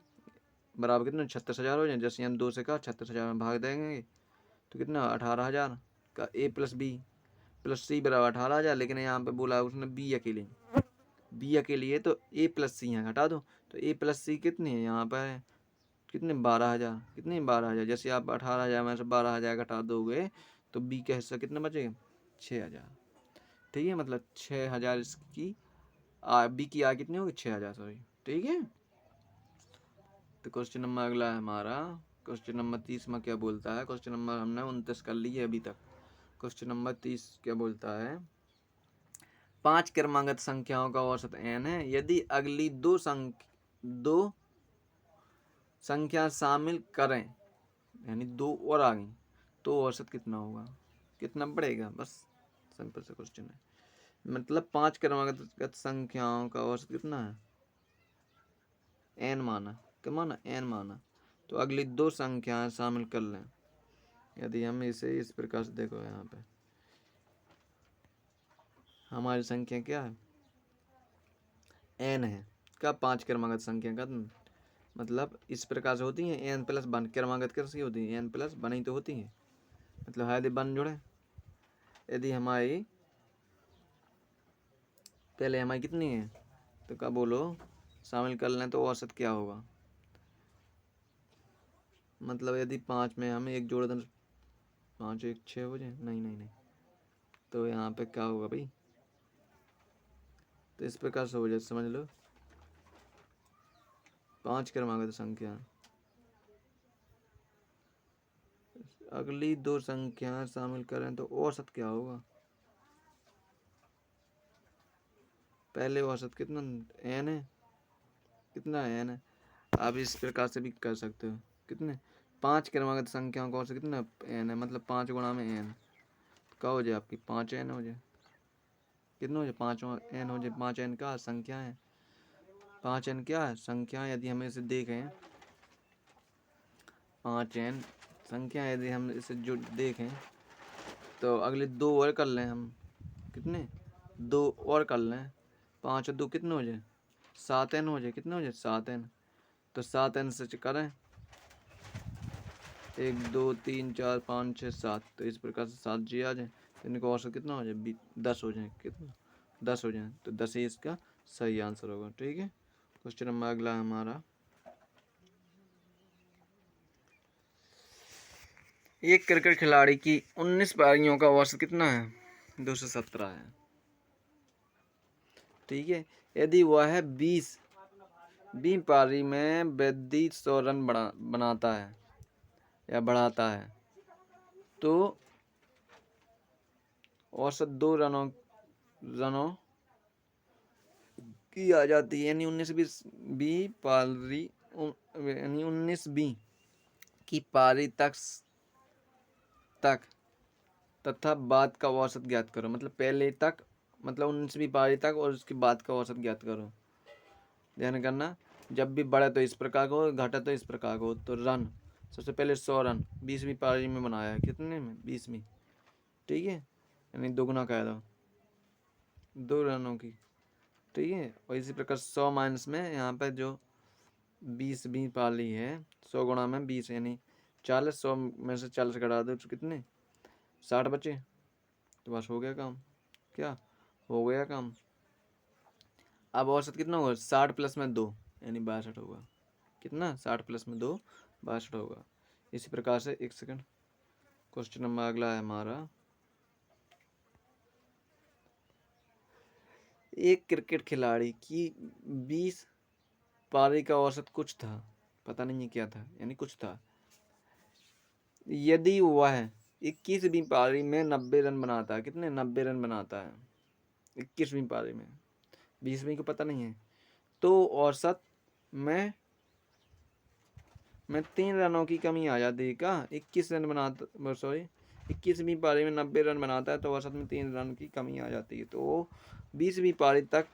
बराबर कितने 36,000 हो जाए, जैसे हम 2 से कहा 36,000 में भाग देंगे तो कितना 18,000 का ए प्लस बी प्लस सी बराबर 18,000, लेकिन यहाँ पे बोला उसने बी अकेली है तो ए प्लस सी यहाँ घटा दो, तो ए प्लस सी कितनी है यहाँ पर है कितने 12,000, कितनी 12,000, जैसे आप 18,000 में से 12,000 घटा दोगे तो बी का हिस्सा कितना बचेगा 6,000, ठीक है, मतलब 6,000 इसकी बी की आ कितनी होगी 6,000 सॉरी, ठीक है। तो क्वेश्चन नंबर अगला है हमारा, क्वेश्चन नंबर 30 में क्या बोलता है, क्वेश्चन नंबर हमने 29 कर ली है अभी तक, क्वेश्चन नंबर 30 क्या बोलता है, 5 क्रमागत संख्याओं का औसत n है, यदि अगली दो संख्या शामिल करें, यानी 2 और आ गई तो औसत कितना होगा, कितना बढ़ेगा, बस सिंपल सा क्वेश्चन है, मतलब 5 क्रमागत संख्याओं का औसत कितना है n माना, क्या माना n माना, तो अगली 2 संख्याएं शामिल कर लें, यदि हम इसे इस प्रकार से देखो यहाँ पे हमारी संख्या क्या है n है, क्या 5 क्रमागत संख्या का मतलब इस प्रकार से होती है n+1 क्रमागत कैसी होती है n+1 ही तो होती है। मतलब है यदि 1 जुड़े, यदि हमारी पहले हमारी कितनी है तो क्या बोलो शामिल कर लें तो औसत क्या होगा। मतलब यदि 5 में हम एक जोड़ दें 5 1 6 हो जाए, नहीं नहीं नहीं, तो यहाँ पे क्या होगा भाई, तो इस प्रकार से हो जाए, समझ लो 5 क्रमागत संख्या, अगली दो संख्या शामिल करें तो औसत क्या होगा। पहले औसत कितना n है, कितना n है। आप इस प्रकार से भी कर सकते हो, कितने 5 क्रमागत संख्याओं का औसत कितना n है, मतलब 5 गुणा में n, क्या हो जाए आपकी 5n हो जाए, कितना हो जाए 5n हो जाए। 5n का संख्या है, 5n क्या है संख्या। यदि हम इसे देखें 5n संख्या, यदि हम इसे जो देखें तो अगले दो और कर लें हम, कितने 2 और कर लें, 5 और 2 कितने हो जाए 7n हो जाए, कितने हो जाए 7n। तो 7n से करें 1 2 3 4 5 6 7, तो इस प्रकार से 7 जी आ जाए, तो इनका औसत कितना हो जाए 10 हो जाए, कितना 10 हो जाए, तो 10 ही इसका सही आंसर होगा। ठीक है, क्वेश्चन नंबर अगला है हमारा, एक क्रिकेट खिलाड़ी की 19 पारियों का औसत कितना है 217 है। ठीक है, यदि वह है 20 पारी में वृद्धि 100 रन बनाता है या बढ़ाता है तो औसत 2 रनों की आ जाती है, यानी 19 पारी, यानी 19 की पारी तक तथा बाद का औसत ज्ञात करो। मतलब पहले तक, मतलब 19वीं पारी तक और उसके बाद का औसत ज्ञात करो। ध्यान करना, जब भी बढ़े तो इस प्रकार को, घटे तो इस प्रकार को। तो रन सबसे पहले 100 रन 20वीं पारी में बनाया है, कितने में 20वीं, ठीक है, यानी दोगुना कह दो 2 रनों की। ठीक है, और इसी प्रकार 100 माइनस में यहाँ पे जो 20वीं पारी है 100 गुणा में 20 यानी 40, 100 में से 40 घटा दो तो कितने 60 बचे, तो बस हो गया काम, क्या हो गया काम। अब औसत कितना होगा 60 प्लस में 2 यानी 62 होगा, कितना 60 प्लस में 2 62 होगा। इसी प्रकार से, एक सेकंड, क्वेश्चन नंबर अगला है हमारा, एक क्रिकेट खिलाड़ी की 20 पारी का औसत कुछ था, पता नहीं क्या था, यानी कुछ था, यदि वह 21वीं पारी में 90 रन बनाता है, कितने 90 रन बनाता है 21वीं पारी में, 20वीं को पता नहीं है, तो औसत में 3 रनों की कमी आ जाती है। क्या 21 रन बनाता, सॉरी 21वीं पारी में 90 रन बनाता है तो औसत में 3 रन की कमी आ जाती है। तो 20वीं पारी तक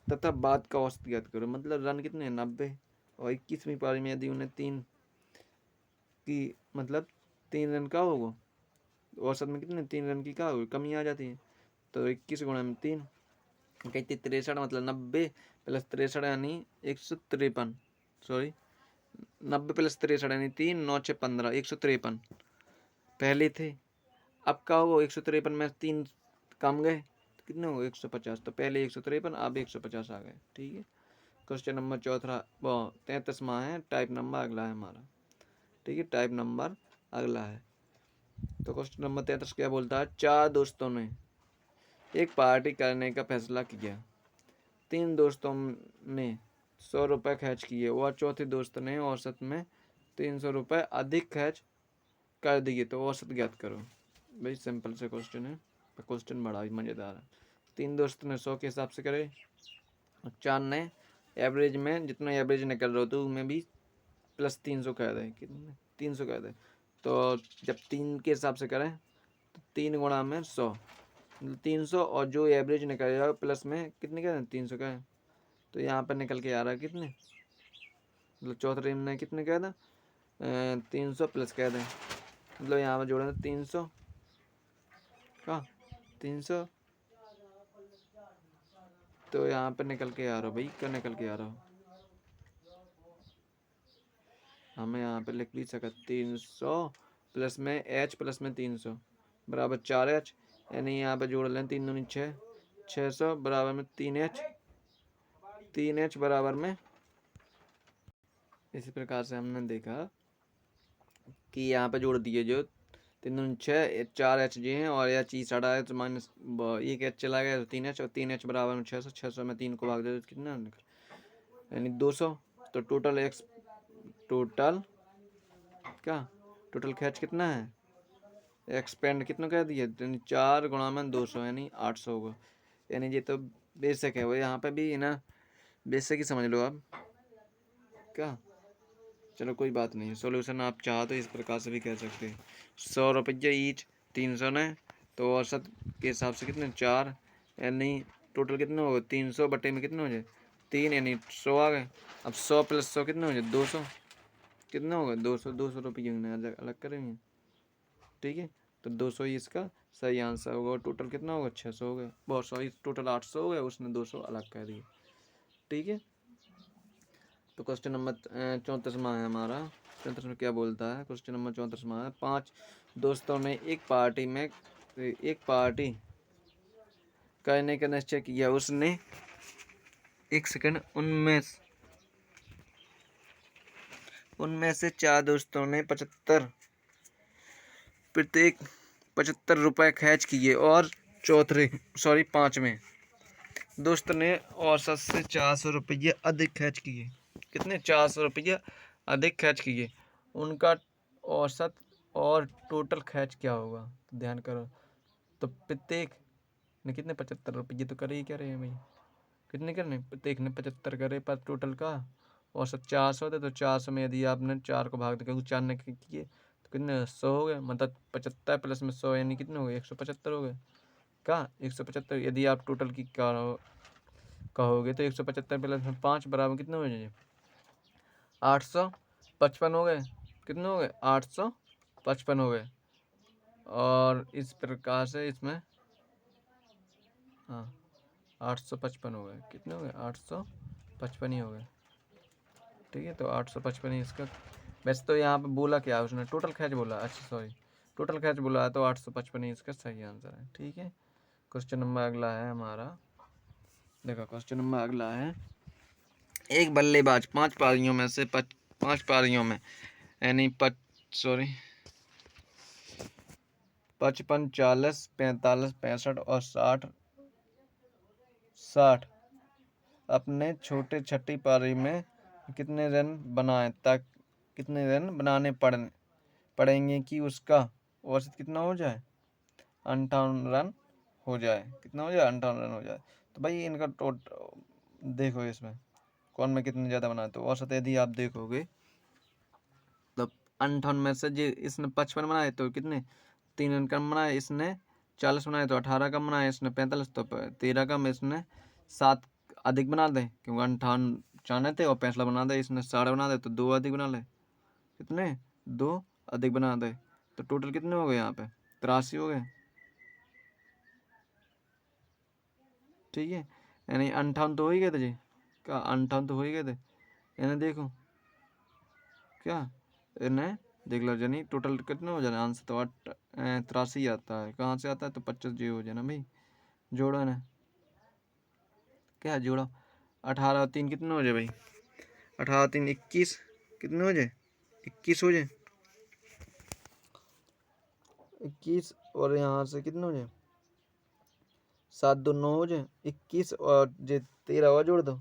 तथा बाद का औसत ज्ञात करो। मतलब रन कितने 90, और 21वीं पारी में यदि उन्हें 3 की, मतलब 3 रन का होगा, औसत में कितने 3 रन की क्या होगी कमी आ जाती है। तो 21 गुणा में 3 कहते 63, मतलब 90 प्लस 63 यानी 153, सॉरी 90 प्लस 63 यानी 3 9 6 15 153 पहले थे। अब क्या होगा 153 में 3 कम गए तो कितने हो गए 150, तो पहले 153 अब 150 आ गए। ठीक है, क्वेश्चन नंबर चौथा वो 33वां है, टाइप नंबर अगला है हमारा। ठीक है, टाइप नंबर अगला है, तो क्वेश्चन नंबर 33 क्या बोलता है, 4 दोस्तों ने एक पार्टी करने का फैसला किया, 3 दोस्तों ने 100 रुपये खर्च किए और चौथे दोस्त ने औसत में 300 रुपये अधिक खर्च कर दिए, तो औसत ज्ञात करो। भाई सिंपल से क्वेश्चन है, क्वेश्चन बड़ा ही मज़ेदार है। 3 दोस्त ने 100 के हिसाब से करे और 4 ने एवरेज में, जितना एवरेज निकल रहा हो तो उनमें भी प्लस 300 कह दें, कितने 300 कह दें। तो जब 3 के हिसाब से करें तो 3 गुणा में 100, 300, और जो एवरेज निकल रहा है प्लस में कितने कह दें 300 कह, तो यहाँ पर निकल के आ रहा है कितने, मतलब चौथे में कितने कह दें 300 प्लस कह दें, मतलब यहाँ पर जोड़ें 300 का 300, तो यहाँ पर निकल के आ रहा हो भाई, क्या निकल के आ रहा हो हमें यहाँ पे लिख ली सका 300 प्लस में एच प्लस में 300 बराबर 4H, यानी यहाँ पे जोड़ लें 3 दूनी 6, 600 बराबर में 3H, 3H बराबर में। इसी प्रकार से हमने देखा कि यहाँ पे जोड़ दिए जो 3 दूनी 6, 4H जी हैं और एच ई सड़ा है तो माइनस 1H चला गया तो 3H, और 3H बराबर में 600, 600 में 3 को भाग दे तो कितना यानी 200। तो टोटल एक्स टोटल क्या टोटल खर्च कितना है, एक्सपेंड कितना कह दिया, 4 गुणा में 200 यानी 800 होगा। यानी ये तो बेसिक है वो, यहाँ पे भी है ना बेसिक ही समझ लो आप क्या। चलो कोई बात नहीं, सॉल्यूशन आप चाहो तो इस प्रकार से भी कह सकते हैं। 100 रुपये ईच, 300 ने तो औसत के हिसाब से कितने 4, यानी टोटल कितना होगा 300 बटे में कितना हो जाए 3, यानी 100 आ गए। अब 100 प्लस 100 कितना हो जाए 200, कितना होगा 200, 200 रुपये अलग अलग करेंगे, ठीक है। तो 200 ही इसका सही आंसर होगा, और टोटल कितना होगा 600 हो गया, बहुत सॉरी टोटल 800 हो गया, उसने 200 अलग कर दिया, ठीक है। तो क्वेश्चन नंबर 34वां है हमारा। 34 में क्या बोलता है, क्वेश्चन नंबर 34वां है। 5 दोस्तों ने एक पार्टी करने का निश्चय किया। उसने एक सेकंड, उनमें से 4 दोस्तों ने प्रत्येक 75 रुपये खर्च किए, और पांचवें दोस्त ने औसत से 400 रुपये अधिक खर्च किए। कितने 400 रुपये अधिक खर्च किए, उनका औसत और टोटल खर्च क्या होगा, तो ध्यान करो। तो प्रत्येक ने कितने 75 रुपये तो करे ही क्या रहे हैं भाई, कितने करने प्रत्येक ने 75 करे, पर टोटल का औसत 400 थे, तो 400 में यदि आपने 4 को भाग दे क्योंकि 4 ने किए तो कितने 100 हो गए, मतलब 75 प्लस में 100 यानी कितने हो गए 175 हो गए। क्या 175, यदि आप टोटल की कहोगे तो 175 प्लस में 5 बराबर कितने हो जाएंगे 855 हो गए, कितने हो गए 855 हो गए। और इस प्रकार से इसमें हाँ 855 हो गए, कितने हो गए 855 ही हो गए, ठीक है। तो 855 ही इसका, वैसे तो यहाँ पे बोला क्या उसने टोटल खर्च बोला, अच्छा सॉरी टोटल खर्च बोला है, तो 855 ही इसका सही आंसर है, ठीक है। क्वेश्चन नंबर अगला है हमारा, देखो क्वेश्चन नंबर अगला है। एक बल्लेबाज 5 पारियों में से 5 पारियों में यानी 55, 40, 45, 65 और 60 अपने छोटे छठी पारी में कितने रन बनाए तक कितने रन बनाने पड़ेंगे कि उसका औसत कितना हो जाए 58 रन हो जाए, कितना हो जाए 58 रन हो जाए। तो भाई इनका देखो इसमें कौन में कितने ज़्यादा बनाए, तो औसत यदि आप देखोगे तो 58 में से जी इसने 55 बनाए तो कितने 3 रन कम बनाए, इसने 40 बनाए तो 18 कम बनाए, इसने 45 तो 13 कम, इसने 7 अधिक बना दे क्योंकि 58 चाहने थे और 65 बना दे, इसने 60 बना दे तो 2 अधिक बना ले, कितने 2 अधिक बना दे, तो टोटल कितने हो गए यहाँ पे 83 हो गए, ठीक है। यानी 58 तो हो ही गए थे जी, क्या 58 तो हो ही गए थे, इन्हें देखो क्या, इन्हें देख लो जानी टोटल कितने हो जाना आंसर तो 83 आता है, कहाँ से आता है तो 25 जी हो जाना भाई, जोड़ो ना क्या जोड़ो 18 और 3 कितने हो जाए भाई 18 और 3 21, कितने हो जाए 21 हो जाए 21, और यहाँ से कितने हो जाए 7 2 9 हो जाए 21, और जे 13 और जोड़ दो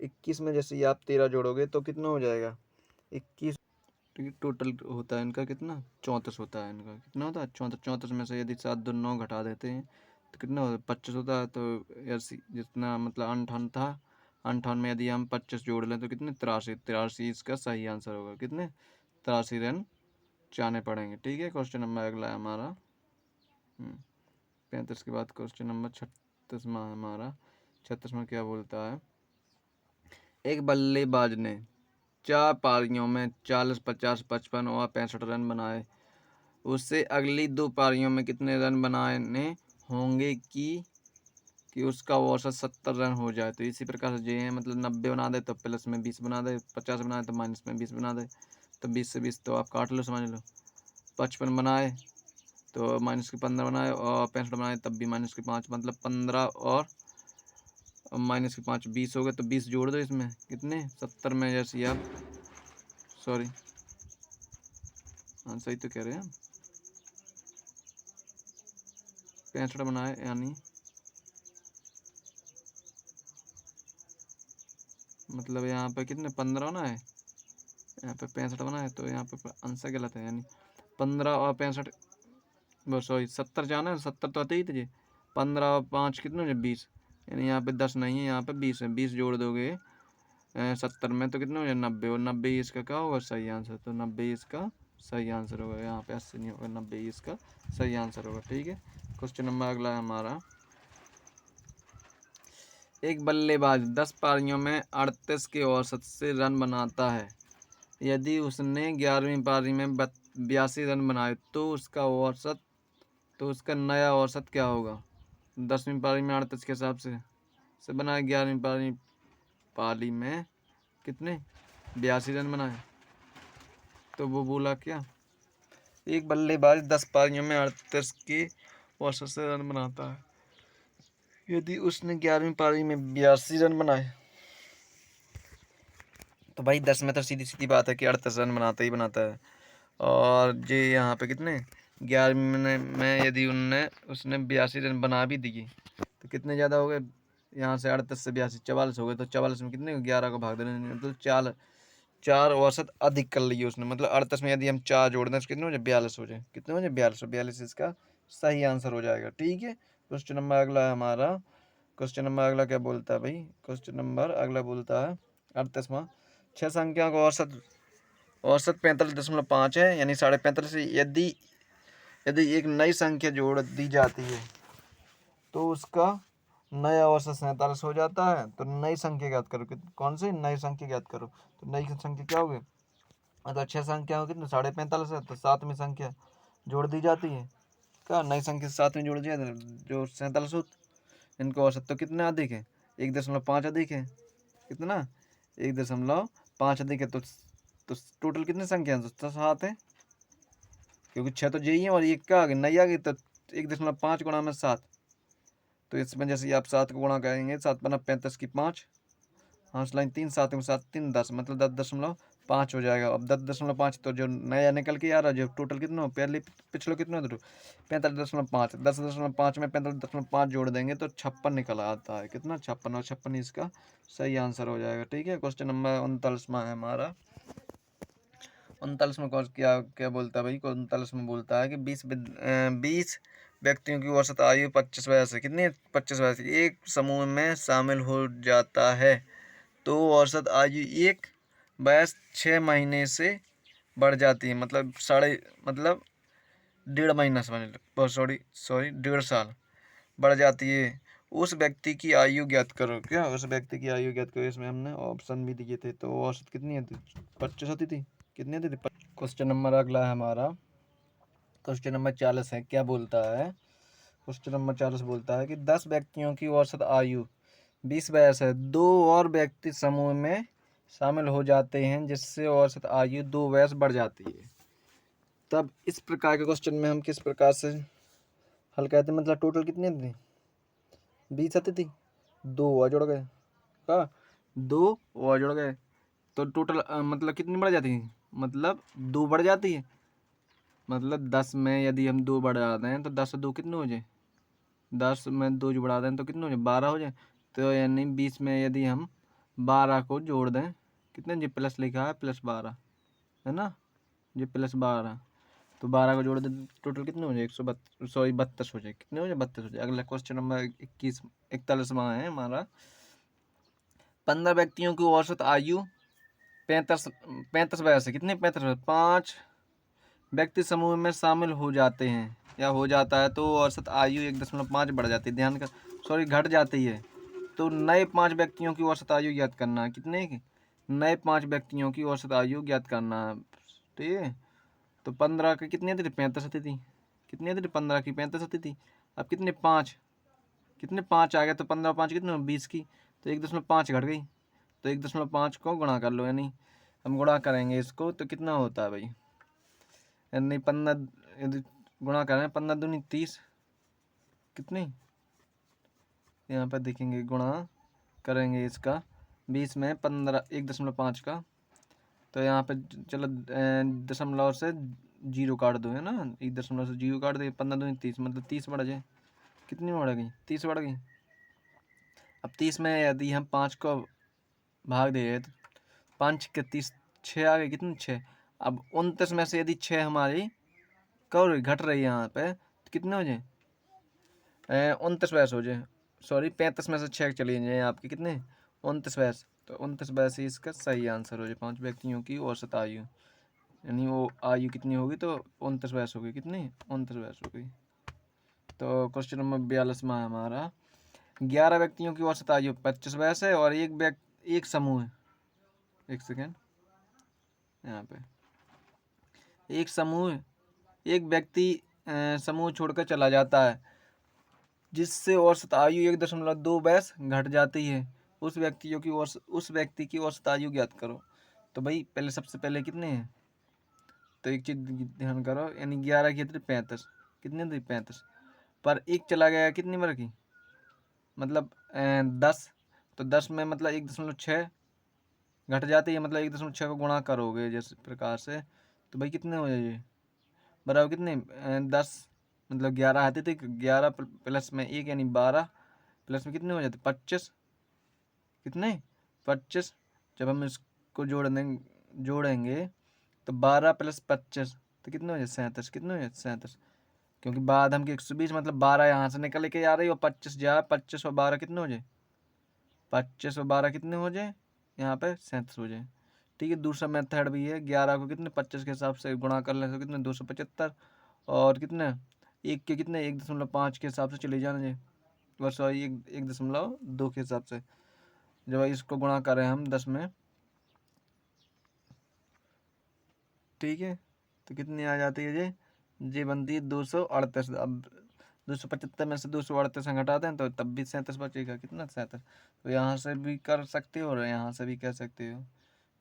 21 में जैसे ही आप 13 जोड़ोगे तो कितना हो जाएगा 21, टोटल होता है इनका कितना 34 होता है, इनका कितना होता है 34, 34 में से यदि 7 2 9 घटा देते हैं तो कितना होता है 25 होता है। तो ऐसी जितना मतलब 58 था, 58 में यदि हम 25 जोड़ लें तो कितने 83, 83 इसका सही आंसर होगा, कितने 83 रन चाहने पड़ेंगे, ठीक है। क्वेश्चन नंबर अगला है हमारा 35 के बाद क्वेश्चन नंबर 36 में हमारा 36 में क्या बोलता है। एक बल्लेबाज ने 4 पारियों में 40, 50, 55 और 65 रन बनाए, उससे अगली 2 पारियों में कितने रन बनाने होंगे कि उसका औसत 70 रन हो जाए। तो इसी प्रकार से जो है मतलब 90 बना दे तो प्लस में 20 बना दे, 50 बना दे तो माइनस में 20 बना दे, तो 20 से 20 तो आप काट लो, समझ लो। 55 बनाए तो माइनस के 15 बनाए, और 65 बनाए तब भी माइनस के 5, मतलब 15 और माइनस के 5 20 हो गए। तो 20 जोड़ दो इसमें, कितने 70 में, जैसे आप सॉरी, हाँ सही तो कह रहे हैं, 65 बनाए, यानी मतलब यहाँ पे कितने 15 ना है, यहाँ पे 65 बनाए, तो यहाँ पे आंसर गलत है, यानी 15 और 65, वो सॉरी 70 जाना है, 70 तो आते ही थे। 15 और 5 कितने हो जाए 20, यानी यहाँ पे 10 नहीं है, यहाँ पे 20 है। 20 जोड़ दोगे 70 में तो कितने हो जाए 90, और 90 इसका क्या होगा सही आंसर, तो 90 इसका सही आंसर होगा। यहाँ पे 80 नहीं होगा, 90 इसका सही आंसर होगा। ठीक है, क्वेश्चन नंबर अगला है हमारा। एक बल्लेबाज 10 पारियों में 38 के औसत से रन बनाता है। यदि उसने 11वीं पारी में 82 रन बनाए तो उसका नया औसत क्या होगा। 10वीं पारी में 38 के हिसाब से बनाए, 11वीं पारी में कितने 82 रन बनाए, तो वो बोला क्या, एक बल्लेबाज 10 पारियों में 38 के औसत से रन बनाता है। यदि उसने 11वीं पारी में 82 रन बनाए, तो भाई 10 में तो सीधी सीधी बात है कि 38 रन बनाता ही बनाता है। और जे यहाँ पे कितने 11वीं में यदि उसने 82 रन बना भी दिए, तो कितने ज़्यादा हो गए, यहाँ से 38 से 82 44 हो गए, तो 44 में कितने 11 को भाग देना, मतलब 4 औसत अधिक कर लिए उसने। मतलब 38 में यदि हम 4 जोड़ दें तो कितने हो जाए 42 हो जाए, कितने हो जाए 42 इसका सही आंसर हो जाएगा। ठीक है, क्वेश्चन नंबर अगला है हमारा। क्वेश्चन नंबर अगला क्या बोलता है भाई, क्वेश्चन नंबर अगला बोलता है 38वां, 6 संख्या का औसत 45.5 है, यानी 45.5। यदि एक नई संख्या जोड़ दी जाती है तो उसका नया औसत 47 हो जाता है। तो नई संख्या ज्ञात करो, कौन सी नई संख्या ज्ञात करो, तो नई संख्या क्या होगी, मतलब 6 संख्या हो कितने 45.5 है, तो 7वीं संख्या जोड़ दी जाती है। क्या नई संख्या 7वीं जोड़ दी जाती है, जो 47 हो, इनका औसत तो कितना अधिक है, 1.5 अधिक है, कितना 1.5 अधिक है। तो टोटल कितनी संख्या है, तो 7 है, क्योंकि 6 तो यही है और एक क्या आ गई नई आ गई, तो 1.5 गुणा में 7, तो इसमें जैसे आप 7 को गुणा करेंगे, 7 बना 35 की 5, हाँ लाइन 3, 7 में 7 3 10, मतलब 10.5 हो जाएगा। अब 10.5 तो जो नया निकल के आ रहा है, जो टोटल कितना हो पहले पिछले कितना हो 45.5, 10.5 में 45.5 जोड़ देंगे तो 56 निकल आता है, कितना 56, और 56 इसका सही आंसर हो जाएगा। ठीक है, क्वेश्चन नंबर 39वां है हमारा। 39 में क्या क्या बोलता है भाई, 39 में बोलता है कि 20 व्यक्तियों की औसत आयु 25 वर्ष है, कितनी 25 वर्ष एक समूह में शामिल हो जाता है, तो औसत आयु एक वर्ष 6 महीने से बढ़ जाती है, मतलब 1.5 महीना समझ लो, सॉरी 1.5 साल बढ़ जाती है। उस व्यक्ति की आयु ज्ञात करो, क्या उस व्यक्ति की आयु ज्ञात करो, इसमें हमने ऑप्शन भी दिए थे, तो औसत कितनी आती 25 होती थी, कितनी आती थी। क्वेश्चन नंबर अगला है हमारा, क्वेश्चन नंबर 40 है, क्या बोलता है, क्वेश्चन नंबर 40 बोलता है कि 10 व्यक्तियों की औसत आयु 20 वर्ष है, 2 और व्यक्ति समूह में शामिल हो जाते हैं जिससे औसत आयु 2 वर्ष बढ़ जाती है। तब इस प्रकार के क्वेश्चन में हम किस प्रकार से हल करते हैं, मतलब टोटल कितनी थी 20 आती थी, 2 और जुड़ गए, हाँ 2 और जुड़ गए, तो टोटल मतलब कितनी बढ़ जाती है, मतलब 2 बढ़ जाती है। मतलब 10 में यदि हम 2 बढ़ा दें तो 10 से 2 कितने हो जाए, 10 में 2 जो बढ़ा दें तो कितने हो जाए 12 हो जाए। तो यानी 20 में यदि हम 12 को जोड़ दें, कितने जी प्लस लिखा है +12 है ना, जी +12, तो 12 को जोड़ दें टोटल कितने हो जाए 32 हो जाए, कितने हो जाए 32 हो जाए। अगला क्वेश्चन नंबर 41वां है हमारा। 15 व्यक्तियों की औसत आयु 35 वर्ष है, कितने 35 5 व्यक्ति समूह में शामिल हो जाते हैं या हो जाता है, तो औसत आयु 1.5 बढ़ जाती है, ध्यान कर घट जाती है। तो नए 5 व्यक्तियों की औसत आयु ज्ञात करना है, कितने की नए 5 व्यक्तियों की औसत आयु ज्ञात करना है। ठीक है, तो 15 की कितनी आती थी 35 आती थी, कितनी आती थी 15 की 35 आती थी। अब कितने 5 आ गए, तो 15 5 कितने 20 की, तो 1.5 घट गई, तो 1.5 को गुणा कर लो, यानी हम गुणा करेंगे इसको तो कितना होता है भाई, यानी 15, यदि गुणा करें 15 दूनी 30, कितनी, यहाँ पर देखेंगे गुणा करेंगे इसका 20 में 15 1.5 का, तो यहाँ पे चलो दशमलव से जीरो काट दो, है ना, 1 दशमलव से जीरो काट दे, 15 दूनी 30, मतलब 30 बढ़ जाए, कितनी बढ़ गई, 30 बढ़ गई। अब 30 में यदि हम 5 को भाग दे तो 5 के 30, 6 आ गए, कितनी 6। अब 29 में से यदि 6 हमारी कब घट रही है यहाँ पे, तो कितने हो जाए, 29 हो जाए, सॉरी 35 में से 6 चली जाए आपकी, कितने 29, तो 29 ही इसका सही आंसर हो जाए। 5 व्यक्तियों की औसत आयु, यानी वो आयु कितनी होगी, तो 29 होगी, कितनी 29 हो गई। तो क्वेश्चन नंबर 42 में हमारा 11 व्यक्तियों की औसत आयु 25 है और एक समूह है, एक सेकेंड, यहाँ पे एक समूह, एक व्यक्ति समूह छोड़कर चला जाता है जिससे औसत आयु 1.2 घट जाती है, उस व्यक्ति की औसत आयु ज्ञात करो। तो भाई पहले सबसे पहले कितने हैं, तो एक चीज ध्यान करो, यानी 11 की 35, कितने थी 35, पर एक चला गया कितनी बार की, मतलब 10, तो 10 में मतलब 1.6 घट जाती है, मतलब 1.6 को गुणा करोगे जिस प्रकार से, तो भाई कितने हो जाएंगे, बराबर कितने 10, मतलब 11 आते थे, 11 प्लस में 1 यानी 12, प्लस में कितने हो जाते 25, कितने 25, जब हम इसको जोड़ेंगे तो 12 प्लस 25 तो कितने हो जाए 37, कितने हो जाए 37, क्योंकि बाद हम की 120, मतलब 12 यहाँ से निकल के आ रही है और 25 जा, 25 और 12 कितने हो जाए, 25 और 12 कितने हो जाए, यहाँ पे 37 हो जाए। ठीक है, दूसरा मेथड भी है, 11 को कितने 25 के हिसाब से गुणा कर लें तो कितने 275, और कितने एक के कितने 1.5 के हिसाब से चले जाना चाहिए, बस सॉरी 1.2 के हिसाब से, जब इसको गुणा करें हम 10 में, ठीक है, तो कितनी आ जाती है ये बनती है 238। अब 275 में से 238 घटाते हैं तो तब भी 37 बचेगा, कितना 37, तो यहाँ से भी कर सकते हो और यहाँ से भी कह सकते हो।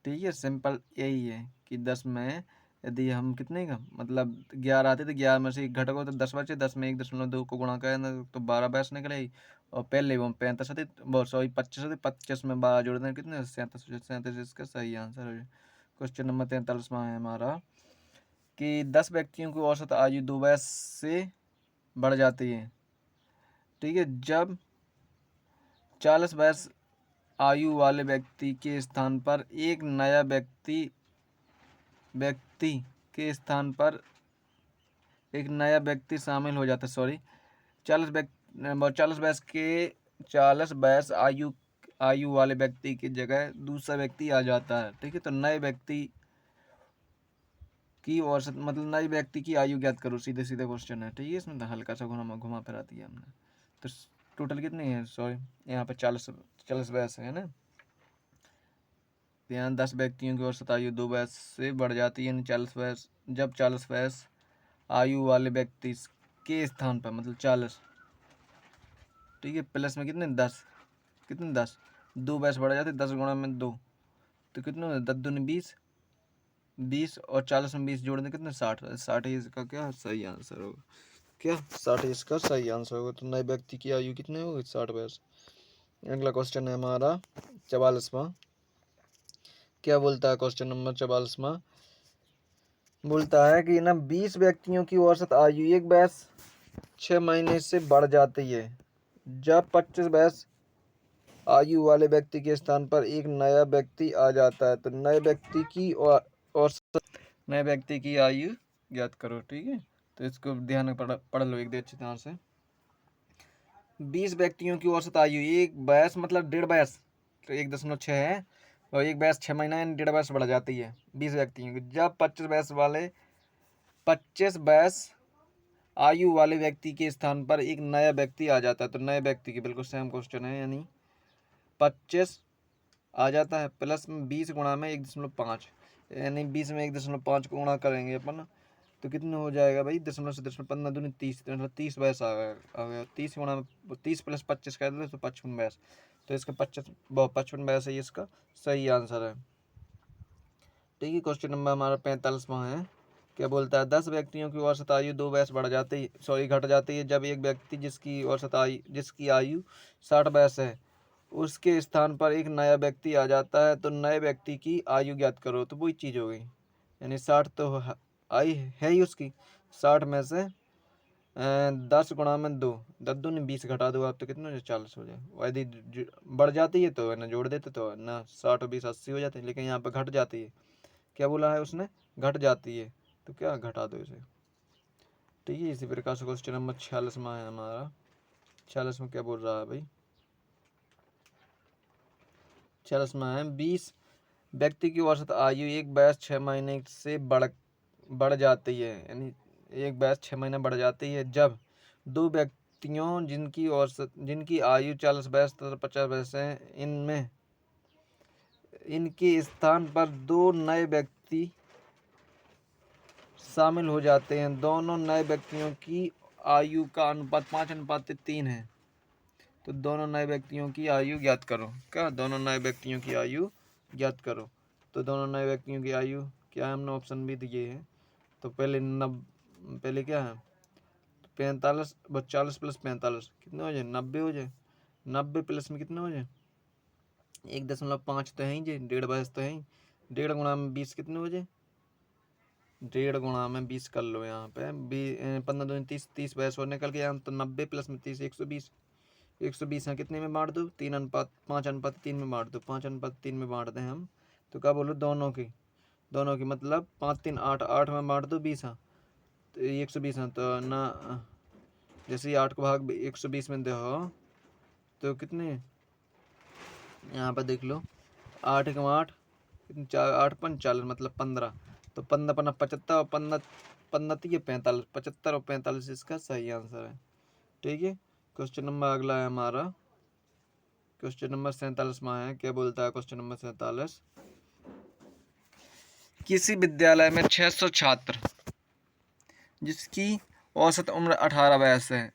ठीक है, सिंपल यही है कि 10 में यदि हम कितने का, मतलब 11 आते थे, 11 में से एक घटको तो 10 बचे, 10 में 1.2 को गुणा करें तो 12 बैस निकलेगी, और पहले वो 35 आती, बहुत सॉरी 25 आती, 25 में 12 जोड़ दें कितने 37, 37 इसका सही आंसर हो जाए। क्वेश्चन नंबर 43 में है हमारा कि 10 व्यक्तियों की औसत आयु 2 वर्ष से बढ़ जाती है। ठीक है, जब 40 वर्ष आयु वाले व्यक्ति के स्थान पर एक नया व्यक्ति के स्थान पर एक नया व्यक्ति शामिल हो जाता है, सॉरी 40 वर्ष आयु वाले व्यक्ति की जगह दूसरा व्यक्ति आ जाता है। ठीक है, तो नए व्यक्ति की औसत, मतलब नए व्यक्ति की आयु ज्ञात करो, सीधे सीधे क्वेश्चन है। ठीक है, इसमें तो हल्का सा घुमा फिरा दिया हमने। तो टोटल कितनी है, सॉरी यहाँ पे 40 वर्ष है ना, यहाँ 10 व्यक्तियों की औसत आयु 2 वर्ष से बढ़ जाती है, यानी 40 वर्ष, जब 40 वर्ष आयु वाले व्यक्ति के स्थान पर, मतलब 40, ठीक है, प्लस में कितने 10, कितने 10, 2 वर्ष बढ़ जाते, 10 गुणा में 2, तो कितने होते 10 दूनी 20, 20 और 40 में 20 जोड़ दें कितने 60, 60 ही इसका क्या सही आंसर होगा, क्या 60 इसका सही आंसर होगा। तो नए व्यक्ति की आयु कितने होगी 60 वर्ष। अगला क्वेश्चन है हमारा 44वां, क्या बोलता है क्वेश्चन नंबर 44वां, बोलता है कि ना 20 व्यक्तियों की औसत आयु 1 वर्ष 6 महीने से बढ़ जाती है जब 25 वर्ष आयु वाले व्यक्ति के स्थान पर एक नया व्यक्ति आ जाता है। तो नए व्यक्ति की आयु ज्ञात करो। ठीक है, तो इसको ध्यान में पढ़ लो एक दे अच्छी तरह से। 20 व्यक्तियों की औसत आयु 1 वर्ष, मतलब 1.5 वर्ष, तो 1.6 है, और 1 वर्ष 6 महीना यानी 1.5 वर्ष बढ़ जाती है 20 व्यक्तियों की, जब 25 वर्ष आयु वाले व्यक्ति के स्थान पर एक नया व्यक्ति आ जाता है। तो नए व्यक्ति की बिल्कुल सेम क्वेश्चन है, यानी 25 आ जाता है, प्लस में 20 गुणा में 1.5, यानी 20 में 1.5 को गुणा करेंगे अपन तो कितने हो जाएगा भाई, 10 15 दूनी 30, मतलब 30 वर्ष आ गया 30 गुणा में 30 प्लस 25 कर दे तो 55 वर्ष, तो इसका 55 वर्ष है, इसका सही आंसर है। ठीक है। क्वेश्चन नंबर हमारा 45वां है। क्या बोलता है, 10 व्यक्तियों की औसत आयु 2 वर्ष बढ़ जाती है, सॉरी घट जाती है जब एक व्यक्ति जिसकी आयु 60 वर्ष है उसके स्थान पर एक नया व्यक्ति आ जाता है, तो नए व्यक्ति की आयु ज्ञात करो। तो वही चीज़ हो गई, यानी 60 तो आई है ही उसकी, 60 में से 10 गुणा में 2, 10 दूनी 20 घटा दो आप, तो कितना हो जाए 40 हो जाए। यदि बढ़ जाती है तो है ना जोड़ देते तो है ना 60 और 20 80 हो जाते हैं, लेकिन यहाँ पर घट जाती है। क्या बोला है उसने, घट जाती है, तो क्या घटा दो इसे। ठीक है। इसी प्रकार से क्वेश्चन नंबर 46वां है हमारा। 46 में क्या बोल रहा है भाई, 46वां है, 20 व्यक्ति की औसत आयु 1 वर्ष 6 महीने से बढ़ जाती है, यानी 1 वर्ष 6 महीने बढ़ जाती है जब दो व्यक्तियों जिनकी आयु 40 वर्ष तथा 50 वर्ष है इनके स्थान पर 2 नए व्यक्ति शामिल हो जाते हैं। दोनों नए व्यक्तियों की आयु का अनुपात 5:3 है। तो दोनों नए व्यक्तियों की आयु ज्ञात करो। क्या, दोनों नए व्यक्तियों की आयु ज्ञात करो। तो दोनों नए व्यक्तियों की आयु क्या है, हमने ऑप्शन भी दिए हैं। तो पहले क्या है 45, 40 प्लस 45 कितने हो जाए 90 हो जाए। 90 प्लस में कितने हो जाए 1.5 तो है ही जी, 1.5 वर्ष तो है ही। 1.5 गुणा में 20 कितने हो जाए, 1.5 गुणा में 20 कर लो यहाँ पे 15 दूनी 30, 30 वर्ष और निकल के यहाँ तो 90 प्लस में 30 120। 120 है कितने में बांट दो 5:3 में बांट दो, 5:3 में बांट दें हम। तो क्या बोलो दोनों की मतलब 5 3 8, 8 में बांट दो 20 है तो 120 है। तो ना जैसे ही 8 को भाग 120 में दो तो कितने, यहाँ पर देख लो 8 1 8, 8 5 40 मतलब 15। तो 15 15 75 और 15 15 तो ये 45, 75 और 45 इसका सही आंसर है। ठीक है। क्वेश्चन नंबर अगला है हमारा, क्वेश्चन नंबर 47वां है। क्या बोलता है क्वेश्चन नंबर 47, किसी विद्यालय में 600 छात्र जिसकी औसत उम्र 18 वर्ष है,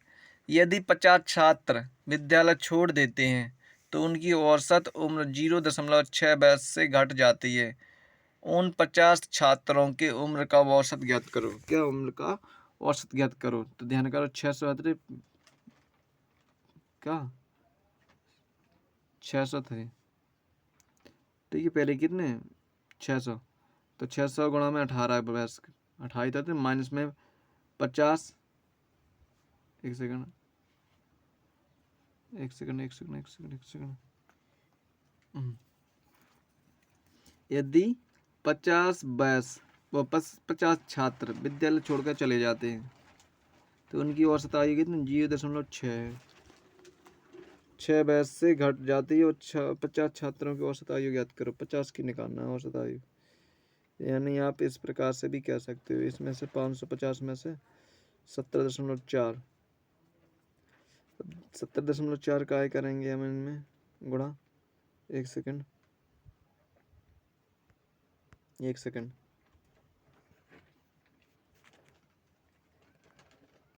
यदि 50 छात्र विद्यालय छोड़ देते हैं तो उनकी औसत उम्र 0.6 वर्ष से घट जाती है। उन 50 छात्रों के उम्र का औसत ज्ञात करो। क्या, उम्र का औसत ज्ञात करो। तो ध्यान करो 600 क्या 600 थे। ठीक है, पहले कितने 600, तो 600 गुणा में 18 वर्ष 28 थे माइनस में 50, एक सेकंड एक सेकंड एक सेकंड एक सेकंड एक सेकंड यदि 50 वर्ष व 50 छात्र विद्यालय छोड़कर चले जाते हैं तो उनकी औसत आयु कितनी 0.6 वर्ष से घट जाती है और 50 छात्रों की औसत आयु ज्ञात करो। 50 की निकालना है औसत आयु, यानी आप इस प्रकार से भी कह सकते हो, इसमें से 550 में से 70.4 70.4 का करेंगे हम इनमें गुणा, एक सेकंड